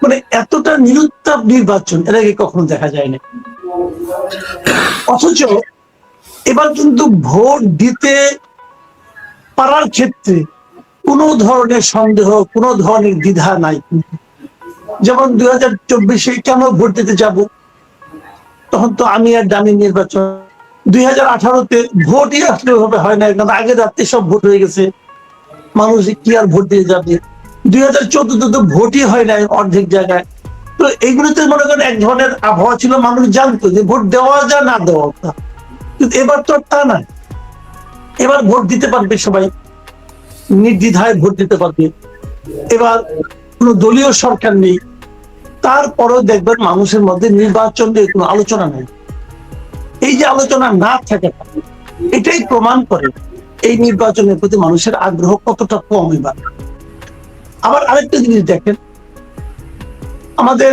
মানে এতটা নিরুত্তাপ নির্বাচন এর আগে কখনো দেখা যায় না। অথচ এবার কিন্তু ভোট দিতে পারার ক্ষেত্রে কোনো ধরনের সন্দেহ, কোনো ধরনের দ্বিধা নাই। যেমন 2024 কেন ভোট দিতে যাব, তখন তো আমি আর ডামি নির্বাচন। 2018-তে ভোটই আসলে ভাবে হয় না, কারণ আগে রাত্রে সব ভোট হয়ে গেছে, মানুষ কি আর ভোট দিয়ে যাবে। 2014-তে তো ভোটই হয় নাই অর্ধেক জায়গায়। তো এইগুলোতে মনে করেন এক ধরনের আবহাওয়া ছিল, মানুষ জানতো যে ভোট দেওয়া যা না দেওয়া, কিন্তু এবার তো তা না। এবার ভোট দিতে পারবে সবাই, নির্দ্বিধায় ভোট দিতে পারবে। এবার কোনো দলীয় সরকার নেই, তারপরেও দেখবেন মানুষের মধ্যে নির্বাচন নিয়ে কোনো আলোচনা নেই। এই যে আলোচনা না থাকাটা, এটাই প্রমাণ করে এই নির্বাচনের প্রতি মানুষের আগ্রহ কতটা কম। এবার আবার আরেকটা জিনিস দেখেন, আমাদের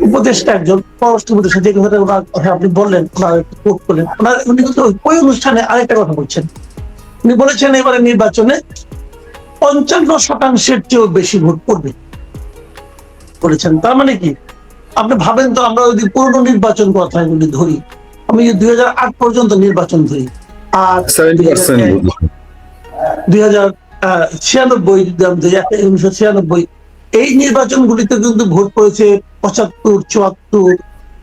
উপদেষ্টা একজন পররাষ্ট্র উপদেষ্টা, যে কথাটা ওনার কথা আপনি বললেন, ওনার কোট করলেন, উনি কিন্তু ওই অনুষ্ঠানে আরেকটা কথা বলছেন। উনি বলেছেন এবারে নির্বাচনে 55% চেয়েও বেশি ভোট পড়বে বলেছেন। তার মানে কি, আপনি ভাবেন তো, আমরা যদি পুরনো নির্বাচন কথাগুলি ধরি, আমি 2008 পর্যন্ত নির্বাচন ধরি, আর 1996 এই নির্বাচনগুলিতে কিন্তু ভোট পড়েছে 75, 74,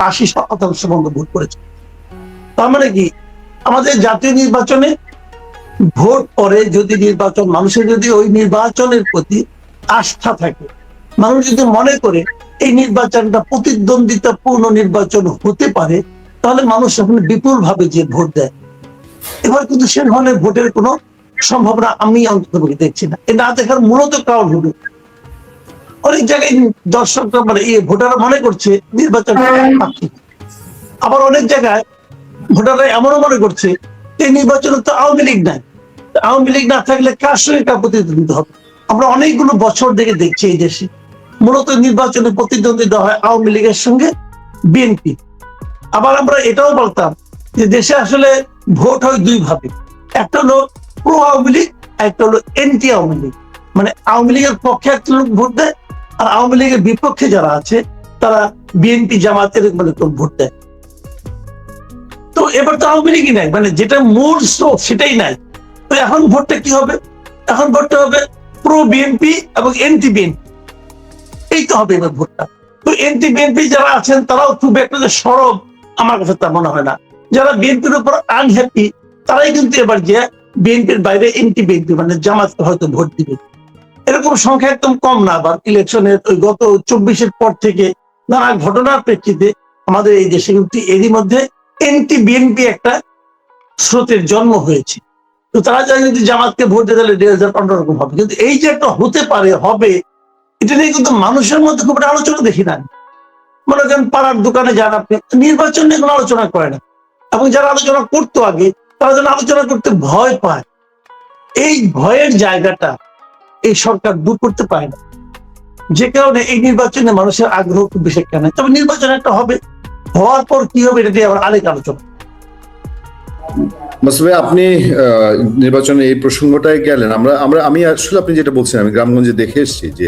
80% ভোট পড়েছে। তার মানে কি, আমাদের জাতীয় নির্বাচনে ভোট পরে যদি নির্বাচন, মানুষের যদি ওই নির্বাচনের প্রতি আস্থা থাকে, মানুষ যদি মনে করে এই নির্বাচনটা প্রতিদ্বন্দ্বিতাপূর্ণ নির্বাচন হতে পারে, তাহলে মানুষ এখন বিপুল ভাবে যে ভোট দেয়। এবার কিন্তু সে ধরনের ভোটের কোনো সম্ভাবনা আমি অন্তত দেখছি না। এ না দেখার মূলত কারণ হলো, অনেক জায়গায় দর্শকরা মানে ভোটাররা মনে করছে নির্বাচন, আবার অনেক জায়গায় ভোটাররা এমনও মনে করছে এই নির্বাচনে তো আওয়ামী লীগ নাই, আওয়ামী লীগ না থাকলে কার সঙ্গে কার প্রতিদ্বন্দ্বিতা হবে। আমরা অনেকগুলো বছর থেকে দেখছি এই দেশে মূলত নির্বাচনে প্রতিদ্বন্দ্বিতা হয় আওয়ামী লীগের সঙ্গে বিএনপি। আবার আমরা এটাও বলতাম যে দেশে আসলে ভোট হয় দুই ভাবে, একটা হলো প্রো আওয়ামী লীগ, একটা হলো এন্টি আওয়ামী লীগ। মানে আওয়ামী লীগের পক্ষে একটা লোক ভোট দেয়, আর আওয়ামী লীগের বিপক্ষে যারা আছে তারা বিএনপি জামাতের মানে ভোট দেয়। তো এবার তো আওয়ামী লীগই নাই, মানে যেটা মূল স্রোত সেটাই নাই। তো এখন ভোটটা কি হবে? এখন ভোটটা হবে প্রো বিএনপি এবং এন্টি বিএনপি, এই তো হবে এবার ভোটটা। তো এন্টি বিএনপি যারা আছেন তারাও খুব একটা যে সরব আমার কাছে তা মনে হয় না। যারা বিএনপির উপর আনহ্যাপি তারাই কিন্তু এবার যে বিএনপির বাইরে এন্টি বিএনপি মানে জামাতকে হয়তো ভোট দিবে। এরকম সংখ্যা একদম কম না। আবার ইলেকশনের ওই গত 24-এর পর থেকে নানা ঘটনার প্রেক্ষিতে আমাদের এই দেশে কিন্তু এরই মধ্যে এন্টি বিএনপি একটা স্রোতের জন্ম হয়েছে। তো তারা যদি জামাতকে ভোট দিয়ে তাহলে রেজাল্ট অন্যরকম হবে। কিন্তু এই যে একটা হতে পারে হবে, এটা নিয়ে কিন্তু মানুষের মধ্যে খুব একটা আলোচনা দেখি না। মনে করেন পাড়ার দোকানে যান আপনি, নির্বাচন নিয়ে কোনো আলোচনা করে না, এবং যারা আলোচনা করতো আগে তারা যেন আলোচনা করতে ভয় পায়। এই ভয়ের জায়গাটা এই সরকার দূর করতে পারে না, যে কারণে এই নির্বাচনে মানুষের আগ্রহ খুব বেশি একটা নেই। তবে নির্বাচন একটা হবে, হওয়ার পর কি হবে এটা নিয়ে আবার আরেক আলোচনা। মাসুদ ভাই, আপনি নির্বাচনে এই প্রসঙ্গটাই গেলেন। আমি আসলে আপনি যেটা বলছেন, আমি গ্রামগঞ্জে দেখে এসেছি যে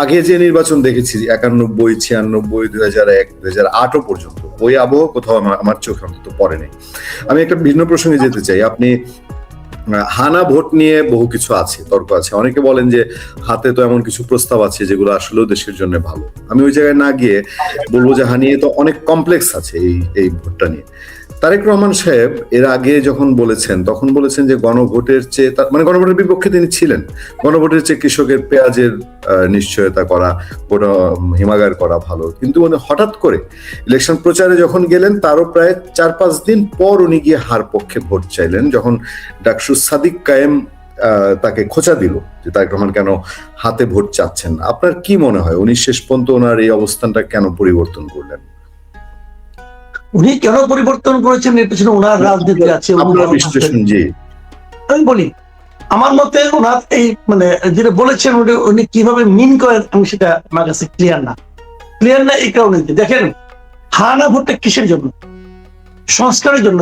আগে যে নির্বাচন দেখেছি 91, 96, 2001, 2008 পর্যন্ত, ওই আবহ কোথাও আমার চোখে অন্তত পড়ে নেই। আমি একটা ভিন্ন প্রসঙ্গে যেতে চাই। আপনি হানা ভোট নিয়ে বহু কিছু আছে, তর্ক আছে। অনেকে বলেন যে হাতে তো এমন কিছু প্রস্তাব আছে যেগুলো আসলেও দেশের জন্য ভালো। আমি ওই জায়গায় না গিয়ে বলবো যে হানিয়ে তো অনেক কমপ্লেক্স আছে এই ভোটটা নিয়ে। তারেক রহমান সাহেব এর আগে যখন বলেছেন, তখন বলেছেন যে গণভোটের চেয়ে, মানে গণভোটের বিপক্ষে তিনি ছিলেন, গণভোটের চেয়ে কৃষকের পেঁয়াজের নিশ্চয়তা করা, হিমাগার করা ভালো। কিন্তু মানে হঠাৎ করে ইলেকশন প্রচারে যখন গেলেন, তারও প্রায় 4-5 দিন পর উনি গিয়ে হার পক্ষে ভোট চাইলেন, যখন ডাকসু সাদিক কায়েম তাকে খোঁচা দিল যে তারেক রহমান কেন হাতে ভোট চাচ্ছেন। আপনার কি মনে হয় উনি শেষ পর্যন্ত ওনার এই অবস্থানটা কেন পরিবর্তন করলেন? উনি কেন পরিবর্তন করেছেন এর পেছনে ওনার রাজনীতি আছে। আমি বলি, আমার মতে ওনার এই মানে যেটা বলেছেন উনি কিভাবে মিন করেন আমি সেটা আমার কাছে ক্লিয়ার না। এই কারণে দেখেন, হানা ভোটটা কিসের জন্য? সংস্কারের জন্য।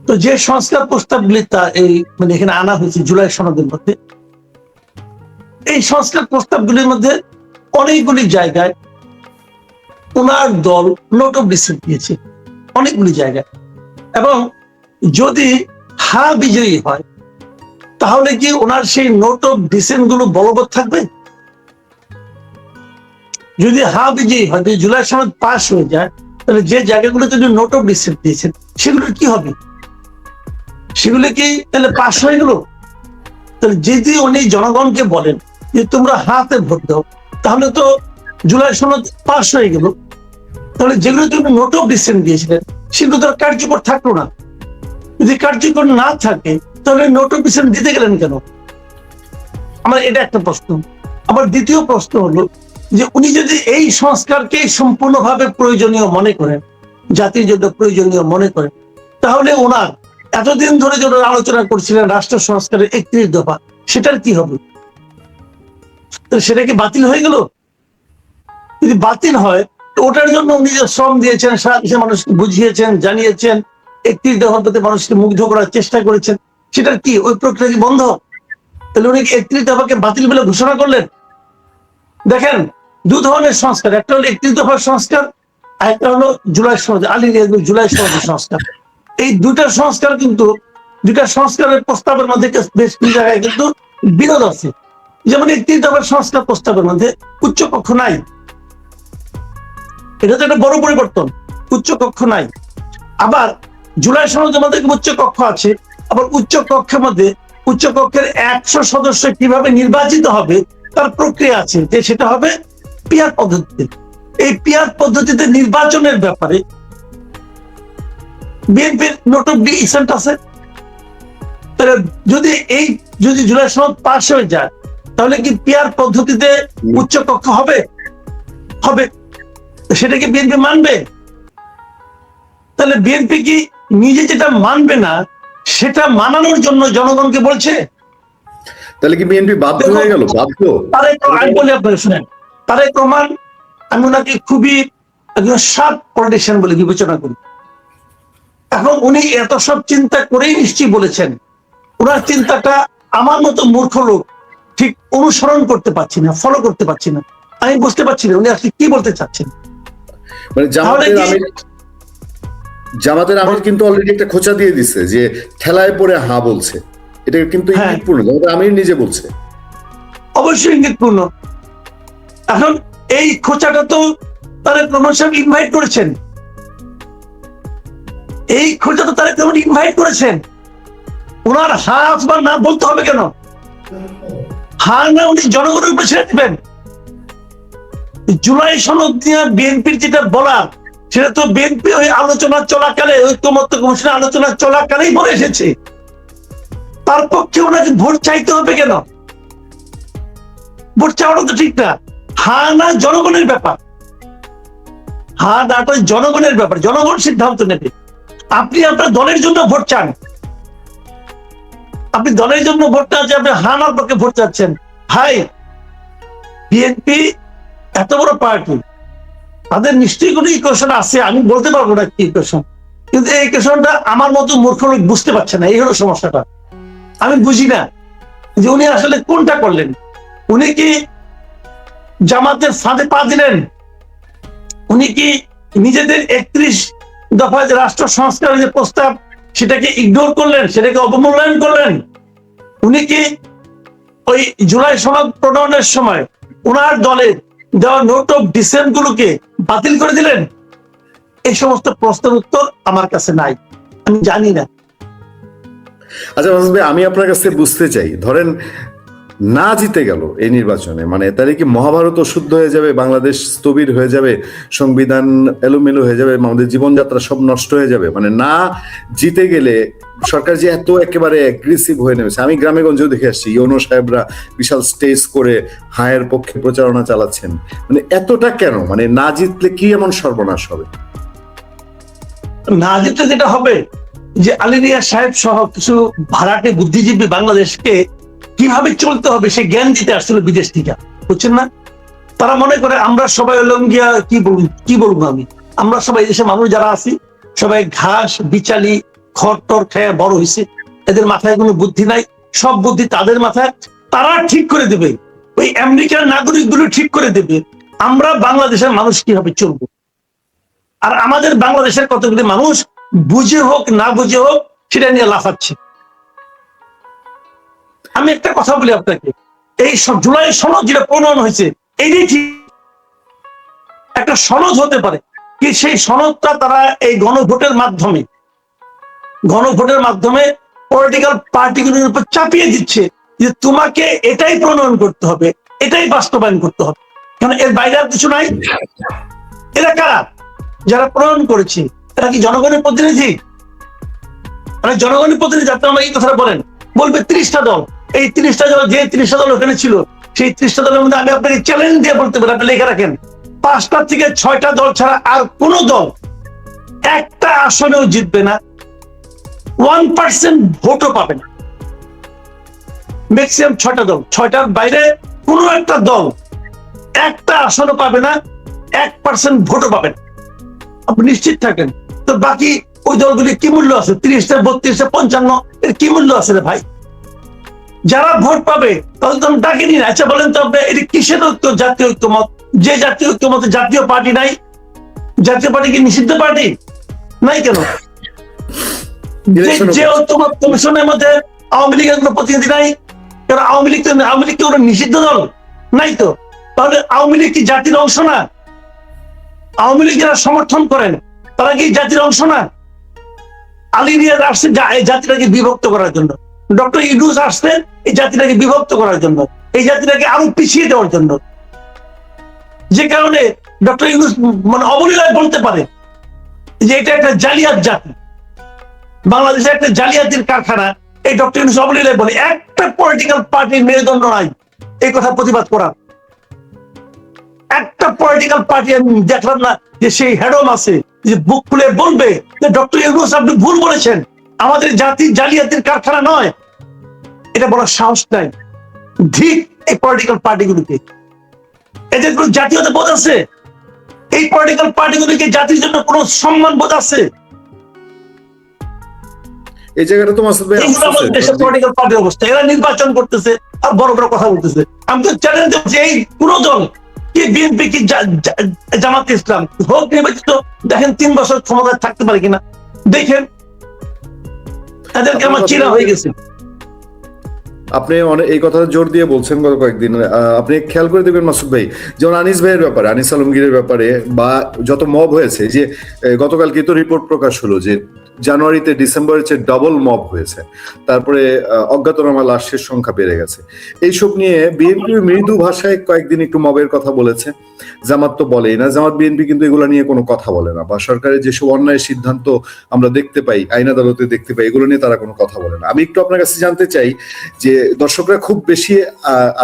তো যে সংস্কার প্রস্তাবগুলি তা এই মানে এখানে আনা হয়েছে জুলাই সনদের মধ্যে, এই সংস্কার প্রস্তাবগুলির মধ্যে অনেকগুলি জায়গায় ওনার দল নোট অফ ডিসেন্ট দিয়েছে, অনেকগুলি জায়গায়। এবং যদি হা বিজয়ী হয় তাহলে কি ওনার সেই নোট অফ ডিসেন্ট গুলো বলবৎ থাকবে? যদি হা বিজয়ী হয়, যদি জুলাই সনদ পাস হয়ে যায়, তাহলে যে জায়গাগুলোতে নোট অফ ডিসেন্ট দিয়েছেন সেগুলোর কি হবে? সেগুলো কি তাহলে পাস হয়ে গেল? তাহলে যদি উনি জনগণকে বলেন যে তোমরা হাতে ভোট দাও, তাহলে তো জুলাই সনদ পাস হয়ে গেল। তাহলে যেগুলো তুমি নোট অফ ডিসেন্ট দিয়েছিলেন সেগুলো তো কার্যকর থাকলো না। যদি কার্যকর না থাকে তাহলে নোট অফ ডিসেন্ট দিতে গেলেন কেন? আমার এটা একটা প্রশ্ন। আমার দ্বিতীয় প্রশ্ন হলো যে উনি যদি এই সংস্কারকে সম্পূর্ণভাবে প্রয়োজনীয় মনে করেন, জাতির জন্য প্রয়োজনীয় মনে করেন, তাহলে ওনার এতদিন ধরে যে আলোচনা করছিলেন রাষ্ট্র সংস্কারের 31 দফা, সেটার কি হবে? সেটা কি বাতিল হয়ে গেল? যদি বাতিল হয়, ওটার জন্য উনি যে শ্রম দিয়েছেন, সারা দেশে মানুষকে বুঝিয়েছেন, জানিয়েছেন, 31 দফার প্রতি মানুষকে মুগ্ধ করার চেষ্টা করেছেন, সেটার কি ওই প্রক্রিয়া কি বন্ধ? তাহলে উনি 31 দফাকে বাতিল বলে ঘোষণা করলেন। দেখেন, দু ধরনের সংস্কার, একটা হলো 31 দফার সংস্কার, আর একটা হলো জুলাই সনদ, জুলাই সনদের সংস্কার। এই দুটা সংস্কার কিন্তু, দুটা সংস্কারের প্রস্তাবের মধ্যে বেশ কিছু জায়গায় কিন্তু বিরোধ আছে। যেমন 31 দফার সংস্কার প্রস্তাবের মধ্যে উচ্চকক্ষ নাই, এটা তো একটা বড় পরিবর্তন, উচ্চকক্ষ নাই। আবার জুলাই সনদের মধ্যে উচ্চ কক্ষ আছে, আবার উচ্চ কক্ষের মধ্যে উচ্চ কক্ষের 100 সদস্য কিভাবে নির্বাচিত হবে তার প্রক্রিয়া আছে, যে সেটা হবে পিয়ার পদ্ধতিতে। এই পিয়ার পদ্ধতিতে নির্বাচনের ব্যাপারে বিএনপির নোট অফ ডিসেন্ট আছে। তাহলে যদি জুলাই সনদ পাস হয়ে যায়, তাহলে কি পিয়ার পদ্ধতিতে উচ্চ কক্ষ হবে? হবে। সেটা কি বিএনপি মানবে? তাহলে বিএনপি কি নিজে যেটা মানবে না সেটা মানানোর জন্য জনগণকে বলছে? তাহলে কি বিএনপি বাধ্য হয়ে গেল? বাধ্য? আমি বলি, আপনারা শুনেন, তারেক রহমান, আমি ওনাকে খুবই একজন শার্প পলিটিশিয়ান বলে বিবেচনা করি। এখন উনি এত সব চিন্তা করেই নিশ্চয়ই বলেছেন। ওনার চিন্তাটা আমার মতো মূর্খ লোক ঠিক অনুসরণ করতে পারছি না, ফলো করতে পারছি না। আমি বুঝতে পারছি না উনি আসলে কি বলতে চাচ্ছেন। মানে জামাতের আমির কিন্তু অলরেডি একটা খোঁচা দিয়ে দিচ্ছে যে ঠেলায় পড়ে হা বলছে। এটা কিন্তু ইঙ্গিতপূর্ণ, জামাতের আমির নিজে বলছে। অবশ্যই ইঙ্গিতপূর্ণ। এখন এই খোঁচাটা তো তারেক রহমান সাহেব ইনভাইট করেছেন, এই খোঁচা তো তারেক রহমান ইনভাইট করেছেন। ওনার হা অথবা না বলতে হবে কেন? হা না উনি জনগণের উপরে ছেড়ে দিবেন। জুলাই সনদ নিয়ে বিএনপির যেটা বলার, সেটা তো বিএনপি ওই আলোচনা চলাকালে, ঐক্যমত্য কমিশনের আলোচনা চলাকালেই বলে এসেছে। তার পক্ষে ওনাকে ভোট চাইতে হবে কেন? ভোট চাওয়াটা তো ঠিক না। হা না জনগণের ব্যাপার, হা নাটা জনগণের ব্যাপার, জনগণ সিদ্ধান্ত নেবে। আপনি আপনার দলের জন্য ভোট চান, আপনি দলের জন্য ভোটটা আছে, আপনি হা নার পক্ষে ভোট চাচ্ছেন। ভাই, বিএনপি এত বড় পার্টি, তাদের নিশ্চয়ই কোনো ইকুয়েশন আছে, আমি বলতে পারবো না কি ইকুয়েশন, কিন্তু এই ইকুয়েশনটা আমার মতো মূর্খ লোক বুঝতে পারছে না। এই হলো সমস্যাটা। আমি বুঝি না যে উনি আসলে কোনটা করলেন। উনি কি জামাতের ফাঁদে পা দিলেন? উনি কি নিজেদের 31 দফায় যে রাষ্ট্র সংস্কারের যে প্রস্তাব, সেটাকে ইগনোর করলেন, সেটাকে অবমূল্যায়ন করলেন? উনি কি ওই জুলাই সনদ প্রণয়নের সময় ওনার দলের দেওয়া নোট অফ ডিসেন্ট গুলোকে বাতিল করে দিলেন? এই সমস্ত প্রশ্নের উত্তর আমার কাছে নাই, আমি জানি না। আচ্ছা মাসুদ ভাই, আমি আপনার কাছে বুঝতে চাই, ধরেন না জিতে গেল এই নির্বাচনে, মানে তাহলে কি মহাভারত অশুদ্ধ হয়ে যাবে, বাংলাদেশ স্থবির হয়ে যাবে, সংবিধান এলোমেলো হয়ে যাবে, আমাদের জীবনযাত্রা সব নষ্ট হয়ে যাবে? মানে না জিতে গেলে সরকার যে এত একেবারে অ্যাগ্রেসিভ হয়ে নেমেছে, আমি গ্রামে গঞ্জেও দেখে আসছি, ইউনো সাহেবরা বিশাল স্টেজ করে হায়ের পক্ষে প্রচারণা চালাচ্ছেন। মানে এতটা কেন? মানে না জিতলে কি এমন সর্বনাশ হবে? না জিতলে যেটা হবে, যে আলী রিয়াজ সাহেব সহ কিছু ভাড়াটে বুদ্ধিজীবী বাংলাদেশকে কিভাবে চলতে হবে সে জ্ঞান দিতে আসছিল বিদেশ থেকে, বুঝছেন না? তারা মনে করে আমরা সবাই হলাম গিয়া, কি বলবো আমি, আমরা সবাই দেশে মানুষ যারা আছি সবাই ঘাস বিচালি খড় খেয়ে বড় হয়েছে, এদের মাথায় কোনো বুদ্ধি নাই, সব বুদ্ধি তাদের মাথায়, তারা ঠিক করে দেবে ওই আমেরিকার নাগরিকগুলো ঠিক করে দেবে আমরা বাংলাদেশের মানুষ কিভাবে চলবো। আর আমাদের বাংলাদেশের কতগুলি মানুষ বুঝে হোক না বুঝে হোক সেটা নিয়ে লাফাচ্ছে। আমি একটা কথা বলি আপনাকে, এই জুলাই সনদ যেটা প্রণয়ন হয়েছে এইটাই ঠিক একটা সনদ হতে পারে, কি সেই সনদটা তারা এই গণভোটের মাধ্যমে পলিটিক্যাল পার্টিগুলোর উপর চাপিয়ে দিচ্ছে যে তোমাকে এটাই প্রণয়ন করতে হবে, এটাই বাস্তবায়ন করতে হবে, কারণ এর বাইরে আর কিছু নাই। এরা কারা? যারা প্রণয়ন করেছে এরা কি জনগণের প্রতিনিধি? মানে জনগণের প্রতিনিধি আপনি আমাকে এই কথাটা বলেন, বলবে 30টা দল। এই 30টা দল, যে 30টা দল ওখানে ছিল, সেই 30টা দলের মধ্যে আমি আপনাকে চ্যালেঞ্জ দিয়ে বলতে পারি, আপনি লিখে রাখেন, 5টা থেকে 6টা দল ছাড়া আর কোন দল একটা আসনেও জিতবে না, 1% ভোটও পাবে না। ম্যাক্সিমাম 6টা দল, 6টার বাইরে কোনো একটা দল একটা আসনও পাবে না, 1% ভোটও পাবে না, আপনি নিশ্চিত থাকেন। তো বাকি ওই দলগুলি কি মূল্য আছে? 30টা 32টা 55 এর কি মূল্য আছে রে ভাই? যারা ভোট পাবে তাদের তো ডাকেনি না। আচ্ছা বলেন তো আপনি এটি কিসের ঐক্য? জাতীয় ঐক্যমত। যে জাতীয় ঐক্যমতে জাতীয় পার্টি নাই, জাতীয় পার্টি কি নিষিদ্ধ পার্টি? নাই কেন? যে ঐক্যমত কমিশনের মধ্যে আওয়ামী লীগের কোনো প্রতিনিধি নাই, কারণ আওয়ামী লীগ কি ওরা নিষিদ্ধ দল? নাই তো। তাহলে আওয়ামী লীগ কি জাতির অংশ না? আওয়ামী লীগ যারা সমর্থন করেন তারা কি জাতির অংশ না? আলী রিয়াজ আসছে এই জাতিটাকে বিভক্ত করার জন্য, ডক্টর ইউনূস আসছেন এই জাতিটাকে বিভক্ত করার জন্য, এই জাতিটাকে আরো পিছিয়ে দেওয়ার জন্য। যে কারণে ডক্টর ইউনূস মানে অবলীলায় বলতে পারে যে এটা একটা জালিয়াত জাতি, বাংলাদেশে একটা জালিয়াতির কারখানা। এই ডক্টর ইউনূস অবলীলায় বলে, একটা পলিটিক্যাল পার্টির মেরুদণ্ড নাই এই কথা প্রতিবাদ করার। একটা পলিটিক্যাল পার্টি আমি দেখলাম না যে সেই হেডম আছে যে বুক খুলে বলবে যে ডক্টর ইউনূস আপনি ভুল বলেছেন, আমাদের জাতি জালিয়াতির কারখানা নয়। এটা বলার সাহস নাই। ঠিক এই পলিটিক্যাল পার্টিগুলিকে, এদের কোন জাতীয়তা বোধ আছে? এই পলিটিক্যাল পার্টিগুলিকে জাতির জন্য কোন সম্মান বোধ আছে? এই জায়গাটা তো মাসুদ ভাই আমাদের দেশের পলিটিক্যাল পার্টির অবস্থা। এরা নির্বাচন করতেছে আর বড় বড় কথা বলতেছে। আমি তো চ্যালেঞ্জ দিচ্ছি, এই কোন দল কি বিএনপি কি জামাত ইসলাম হোক নির্বাচিত, দেখেন 3 বছর ক্ষমতায় থাকতে পারে কিনা, দেখেন। এদেরকে আমার চিনা হয়ে গেছে। আপনি এই কথা জোর দিয়ে বলছেন গত কয়েকদিন। আপনি খেয়াল করে দেখবেন মাসুদ ভাই, যেমন আনিস ভাইয়ের ব্যাপারে, আনিস আলমগীরের ব্যাপারে, বা যত মব হয়েছে, যে গতকালকে তো রিপোর্ট প্রকাশ হলো যে জানুয়ারিতে ডিসেম্বরের চেয়ে ডবল মব হয়েছে, তারপরে অজ্ঞাতনামা লাশের সংখ্যা বেড়ে গেছে। এইসব নিয়ে বিএনপি মৃদু ভাষায় কয়েকদিন একটু মবের কথা বলেছে, জামাত তো বলেই না। জামাত বিএনপি কিন্তু এগুলো নিয়ে কোনো কথা বলে না, বা সরকারের যেসব অন্যায় সিদ্ধান্ত আমরা দেখতে পাই, আইন আদালতে দেখতে পাই, এগুলো নিয়ে তারা কোনো কথা বলে না। আমি একটু আপনার কাছে জানতে চাই যে দর্শকরা খুব বেশি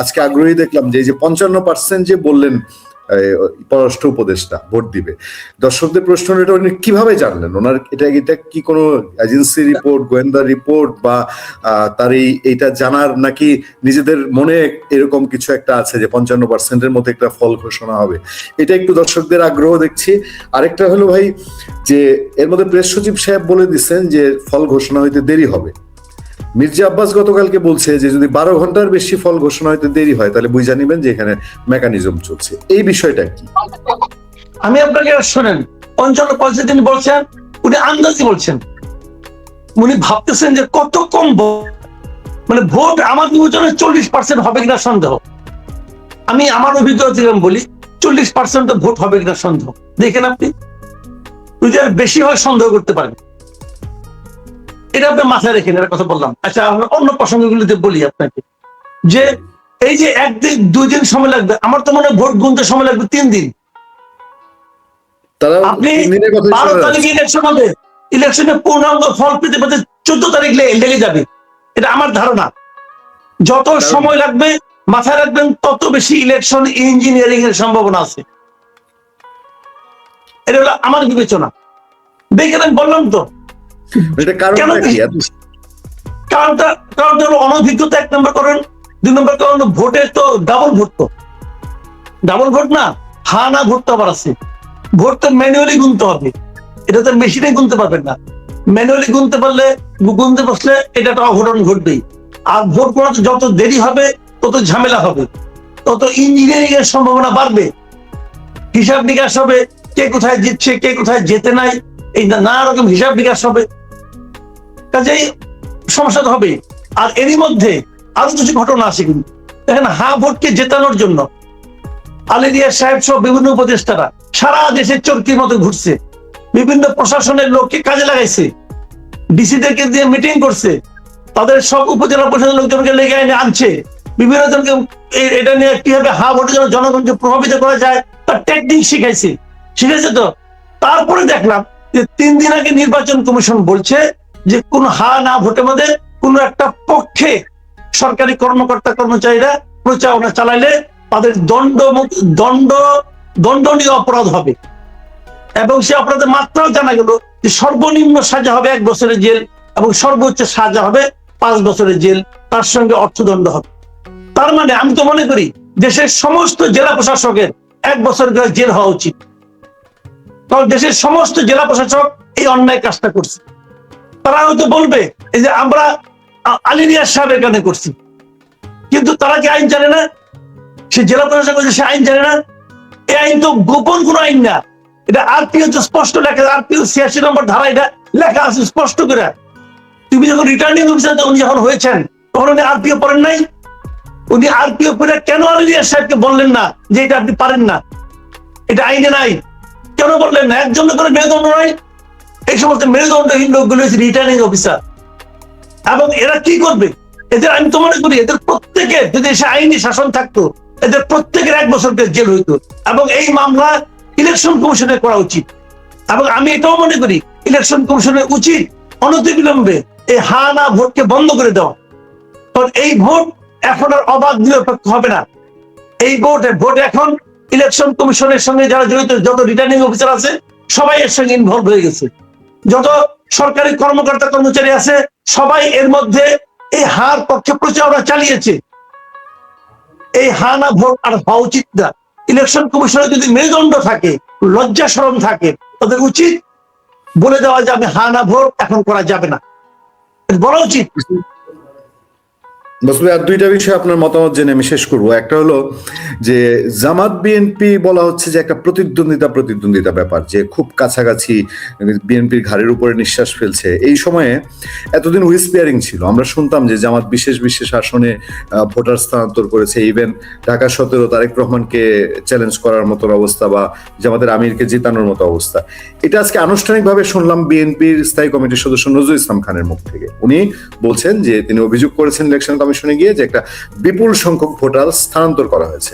আজকে আগ্রহী দেখলাম যে এই যে 55% যে বললেন পররাষ্ট্র উপদেষ্টা ভোট দিবে, দর্শকদের প্রশ্ন, এটা উনি কিভাবে জানলেন? ওনার এটা কি কোনো এজেন্সি রিপোর্ট, গোয়েন্দা রিপোর্ট, বা তার এইটা জানার নাকি নিজেদের মনে এরকম কিছু একটা আছে যে 55%-এর মধ্যে একটা ফল ঘোষণা হবে? এটা একটু দর্শকদের আগ্রহ দেখছি। আরেকটা হলো ভাই, যে এর মধ্যে প্রেস সচিব সাহেব বলে দিচ্ছেন যে ফল ঘোষণা হইতে দেরি হবে। মির্জা আব্বাস গতকালকে বলছে যে যদি 12 ঘন্টার বেশি ফল ঘোষণা হইতে দেরি হয় তাহলে বুঝা নিবেন যে এখানে মেকানিজম চলছে। এই বিষয়টা কি? আমি আপনাকে শোনেন, 55% তিনি বলছেন, উনি আন্দাজি বলছেন, উনি ভাবতেছেন যে কত কম মানে ভোট আমার বিবেচনায় 40% হবে কিনা সন্দেহ। আমি আমার অভিজ্ঞতা থেকে বলি 40% ভোট হবে কিনা সন্দেহ। দেখেন আপনি যদি আর বেশি হয় সন্দেহ করতে পারেন, এটা আপনি মাথায় রেখেন। এর কথা বললাম। আচ্ছা আমরা অন্য প্রসঙ্গগুলিতে বলি আপনাকে, যে এই যে 1 দিন 2 দিন সময় লাগবে, আমার তো মনে হয় ভোট গুনতে সময় লাগবে 3 দিন। আপনি 12 তারিখে ইলেকশন হবে, ইলেকশনে পূর্ণাঙ্গ ফল পেতে পেতে 14 তারিখ লেগে যাবে, এটা আমার ধারণা। যত সময় লাগবে মাথায় রাখবেন তত বেশি ইলেকশন ইঞ্জিনিয়ারিং এর সম্ভাবনা আছে। এটা হলো আমার বিবেচনা। দেখেন আমি বললাম তো, কারণটা হলো অনভিজ্ঞতা 1 নম্বর কারণ। 2 নম্বর কারণ ভোটে তো ডাবল ভোট না, হা না ভোট তো আবার আছে। ভোট তো ম্যানুয়ালি গুনতে হবে, এটা তো মেশিনে গুনতে পারবেন না। ম্যানুয়ালি গুনতে বসলে এটা একটা অঘটন ঘটবেই। আর ভোট করাতে যত দেরি হবে তত ঝামেলা হবে। তত ইঞ্জিনিয়ারিং এর সম্ভাবনা বাড়বে, হিসাব নিকাশ হবে, কে কোথায় জিতছে কে কোথায় যেতে নাই, এই নানা রকম হিসাব নিকাশ হবে, কাজেই সমস্যা তো হবে। আর এরই মধ্যে আরো কিছু ঘটনা আছে কিন্তু দেখেন, হা ভোটকে জেতানোর জন্য আলী রিয়াজ সাহেব সহ বিভিন্ন উপদেষ্টারা সারা দেশে চরকির মতো ঘুরছে, বিভিন্ন প্রশাসনের লোককে কাজে লাগাইছে, ডিসিদেরকে দিয়ে মিটিং করছে, তাদের সব উপজেলা পরিষদের লোকজনকে লেগে এনে আনছে, বিভিন্ন জনকে এটা নিয়ে কিভাবে হা ভোটের জন্য জনগণকে প্রভাবিত করা যায় তার টেকনিক শিখাইছে তো। তারপরে দেখলাম যে 3 দিন আগে নির্বাচন কমিশন বলছে যে কোন হা না ভোটের মধ্যে কোন একটা পক্ষে সরকারি কর্মকর্তা কর্মচারীরা প্রচারণা চালাইলে তাদের দণ্ডনীয় অপরাধ হবে, এবং সে অপরাধের মাত্রাও জানা গেল যে সর্বনিম্ন সাজা হবে 1 বছরের জেল এবং সর্বোচ্চ সাজা হবে 5 বছরের জেল, তার সঙ্গে অর্থদণ্ড হবে। তার মানে আমি তো মনে করি দেশের সমস্ত জেলা প্রশাসকের 1 বছর করে জেল হওয়া উচিত, কারণ দেশের সমস্ত জেলা প্রশাসক এই অন্যায় কাজটা করছে। তারা হয়তো বলবে এই যে আমরা আলী রিয়াজ সাহেবের কারণে করছি, কিন্তু তারা কি আইন জানে না? সে জেলা প্রশাসক সে আইন জানে না? এই আইন তো গোপন কোন আইন না, এটা আরপিও তো স্পষ্ট লেখা, আরপিও 86 নম্বর ধারা এটা লেখা আছে স্পষ্ট করে। তুমি যখন রিটার্নিং অফিসার উনি যখন হয়েছেন তখন উনি আরপিও পড়েন নাই? উনি আরপিও পড়ে কেন আলী রিয়াজ সাহেবকে বললেন না যে এটা আপনি পারেন না, এটা আইনে নাই? কেন বললেন না? একজন করে মেরুদণ্ড নাই? এই সমস্ত মেরুদণ্ডহীন লোকগুলো হচ্ছে রিটার্নিং অফিসার। এবং এরা কি করবে? এদের আমি তো মনে করি এদের প্রত্যেকের যদি এসে আইনি শাসন থাকতো এদের প্রত্যেকের 1 বছর জেল হইতো, এবং এই মামলা ইলেকশন কমিশনের করা উচিত। এবং আমি এটাও মনে করি ইলেকশন কমিশনের উচিত অনতিবিলম্বে এই হা না ভোটকে বন্ধ করে দেওয়া, কারণ এই ভোট এখন আর অবাধ নিরপেক্ষ হবে না। এই ভোট এখন ইলেকশন কমিশনের সঙ্গে যারা জড়িত, যত রিটার্নিং অফিসার আছে সবাই এর সঙ্গে ইনভলভ হয়ে গেছে, যত সরকারি কর্মকর্তা কর্মচারী আছে সবাই এর মধ্যে এই হার পক্ষে প্রচারণা চালিয়েছে। এই হা না ভোট আর হওয়া উচিত না। ইলেকশন কমিশনের যদি মেরুদণ্ড থাকে, লজ্জা শরম থাকে, তাদের উচিত বলে দেওয়া যে আমি হা না ভোট এখন করা যাবে না, বলা উচিত। বসবে আর 2টা বিষয় আপনার মতামত জেনে আমি শেষ করবো। একটা হলো যে জামাত বিএনপি বলা হচ্ছে যে একটা প্রতিদ্বন্দ্বিতা ব্যাপার, যে খুব কাছাকাছি বিএনপির ঘাড়ের উপরে নিঃশ্বাস ফেলছে। এই সময়ে এতদিন হুইসপিয়ারিং ছিল, আমরা শুনতাম যে জামাত বিশেষ আসনে ভোটার স্থানান্তর করেছে, ইভেন ঢাকা 17 তারেক রহমানকে চ্যালেঞ্জ করার মতো অবস্থা বা জামাতের আমিরকে জেতানোর মতো অবস্থা। এটা আজকে আনুষ্ঠানিকভাবে শুনলাম বিএনপির স্থায়ী কমিটির সদস্য নজরুল ইসলাম খানের মুখ থেকে। উনি বলছেন যে তিনি অভিযোগ করেছেন ইলেকশন কমিশনে গিয়ে যে একটা বিপুল সংখ্যক ভোটার স্থানান্তর করা হয়েছে।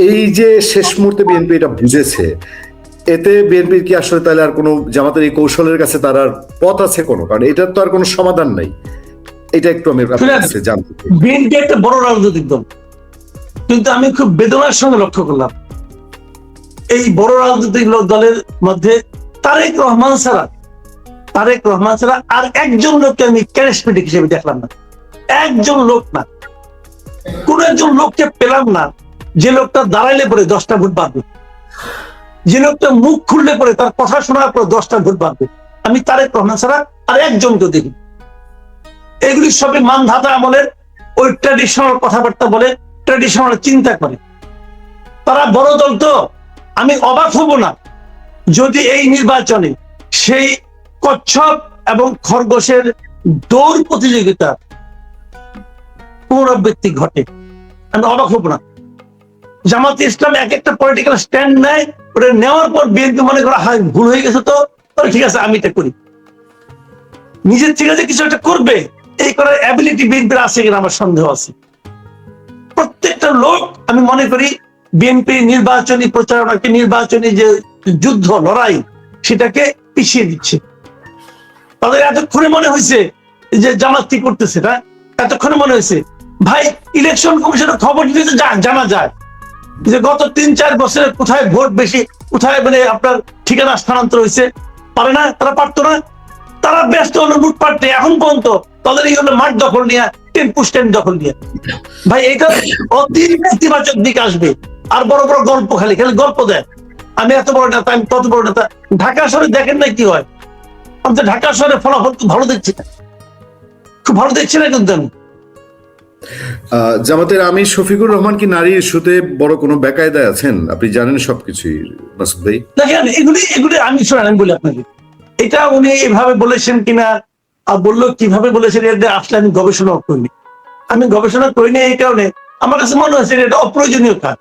এই যে শেষ মুহূর্তে বিএনপি এটা বুঝেছে, এতে বিএনপির কি আসলে তাহলে আর কোনো জামাতের এই কৌশলের কাছে তার আর পথ আছে কোনো? কারণ এটার তো আর কোনো সমাধান নাই। এটা একটু আমি জানতে চাই। বিএনপি একটা বড় রাজনৈতিক দল, কিন্তু আমি খুব বেদনার সঙ্গে লক্ষ্য করলাম এই বড় রাজনৈতিক দলের মধ্যে তারেক রহমান ছাড়া আর একজন লোককে আমি ক্যারিজমেটিক হিসেবে দেখলাম না। একজন লোক না, কোন একজন লোককে পেলাম না যে লোকটা দাঁড়াইলে পরে 10টা ভোট বাড়বে, যে লোকটা মুখ খুললে পরে তার কথা শোনার পর 10টা ভোট বাড়বে। আমি তারেক রহমান ছাড়া আর একজনকে দেখি। এগুলি সবই মানধাতা আমলের ওই ট্র্যাডিশনাল কথাবার্তা বলে, ট্র্যাডিশনাল চিন্তা করে। তারা বড় দল তো, আমি অবাক হব না যদি এই নির্বাচনে সেই কচ্ছপ এবং খরগোশের দৌড় প্রতিযোগিতা পুনরাবৃত্তি ঘটে। আমি অবাক হব না। জামাতে ইসলাম এক একটা পলিটিক্যাল স্ট্যান্ড নেয়, ওটা নেওয়ার পর বিএনপি মনে করা হয় ভুল হয়ে গেছে, তো ঠিক আছে আমি এটা করি। নিজের থেকে যে কিছু একটা করবে এই করার অ্যাবিলিটি বিএনপির আছে কিনা আমার সন্দেহ আছে। প্রত্যেকটা লোক আমি মনে করি বিএনপি নির্বাচনী প্রচারণাকে, নির্বাচনী যে যুদ্ধ লড়াই সেটাকে পিছিয়ে দিচ্ছে। তাদের এতক্ষণে মনে হয়েছে যে জামাত কি করতেছে না, এতক্ষণে মনে হয়েছে ভাই ইলেকশন কমিশনের খবর দিতে জানা যায় যে গত 3-4 বছরে কোথায় ভোট বেশি, কোথায় মানে আপনার ঠিকানা স্থানান্তর হয়েছে। পারে না, তারা পারতো না, তারা ব্যস্ত হলো লুটপাট নিয়ে। এখন পর্যন্ত তাদের এই হলো মাঠ দখল নিয়ে, টেম্পু স্ট্যান্ড দখল নিয়ে। ভাই এটা অতি নেতিবাচক দিক আসবে। আর বড় বড় গল্প খালি গল্প দেয়, আমি এত বড় নেতা, আমি তত বড় নেতা। ঢাকা শহরে দেখেন না কি হয়? আমি তো ঢাকা শহরে ফলাফল খুব ভালো দেখছি না, খুব ভালো দেখছি না কিন্তু আমি। জামাতের আমির শফিকুর রহমান কি নারী ইস্যুতে বড় কোনো বেকায়দায় আছেন? আপনি জানেন সবকিছুই মাসুদ ভাই। দেখেন, এগুলি আমি শোনেন, আমি বলি আপনাকে, এটা উনি এভাবে বলেছেন কিনা আর বললো কিভাবে বলেছেন, এটা আসলে আমি গবেষণা করিনি। আমি গবেষণা করিনি এই কারণে আমার কাছে মনে হয়েছে এটা অপ্রয়োজনীয় কাজ।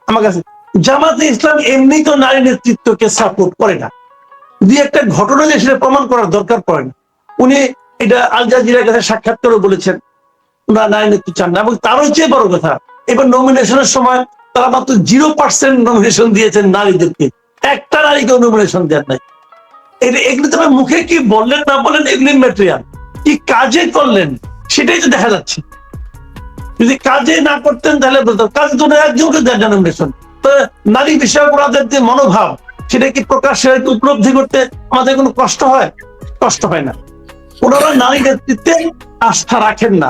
আমার কাছে জামাতে ইসলাম এমনি তো নারী নেতৃত্বকে সাপোর্ট করে না, দুই একটা ঘটনা যে সেটা প্রমাণ করার দরকার পড়ে না। উনি এটা আল জাজিরার কাছে সাক্ষাৎ করে বলেছেন ওনারা নারী নেতৃত্ব চান না, এবং তারও চেয়ে বড় কথা এবার নমিনেশনের সময় তারা মাত্র 0% নমিনেশন দিয়েছেন নারীদেরকে, একটা নারীকে নমিনেশন দেন নাই। এগুলি তবে মুখে কি বললেন না বললেন এগুলি ম্যাটেরিয়াল, কি কাজে করলেন সেটাই তো দেখা যাচ্ছে। যদি কাজে না করতেন তাহলে বলতাম, কাজে তো একজনকে দেন নমিনেশন। তো নারী বিষয়ক ওনাদের যে মনোভাব সেটা কি প্রকাশ্যে উপলব্ধি করতে আমাদের কোনো কষ্ট হয়? কষ্ট হয় না। ওনারা নারী নেতৃত্বে আস্থা রাখেন না,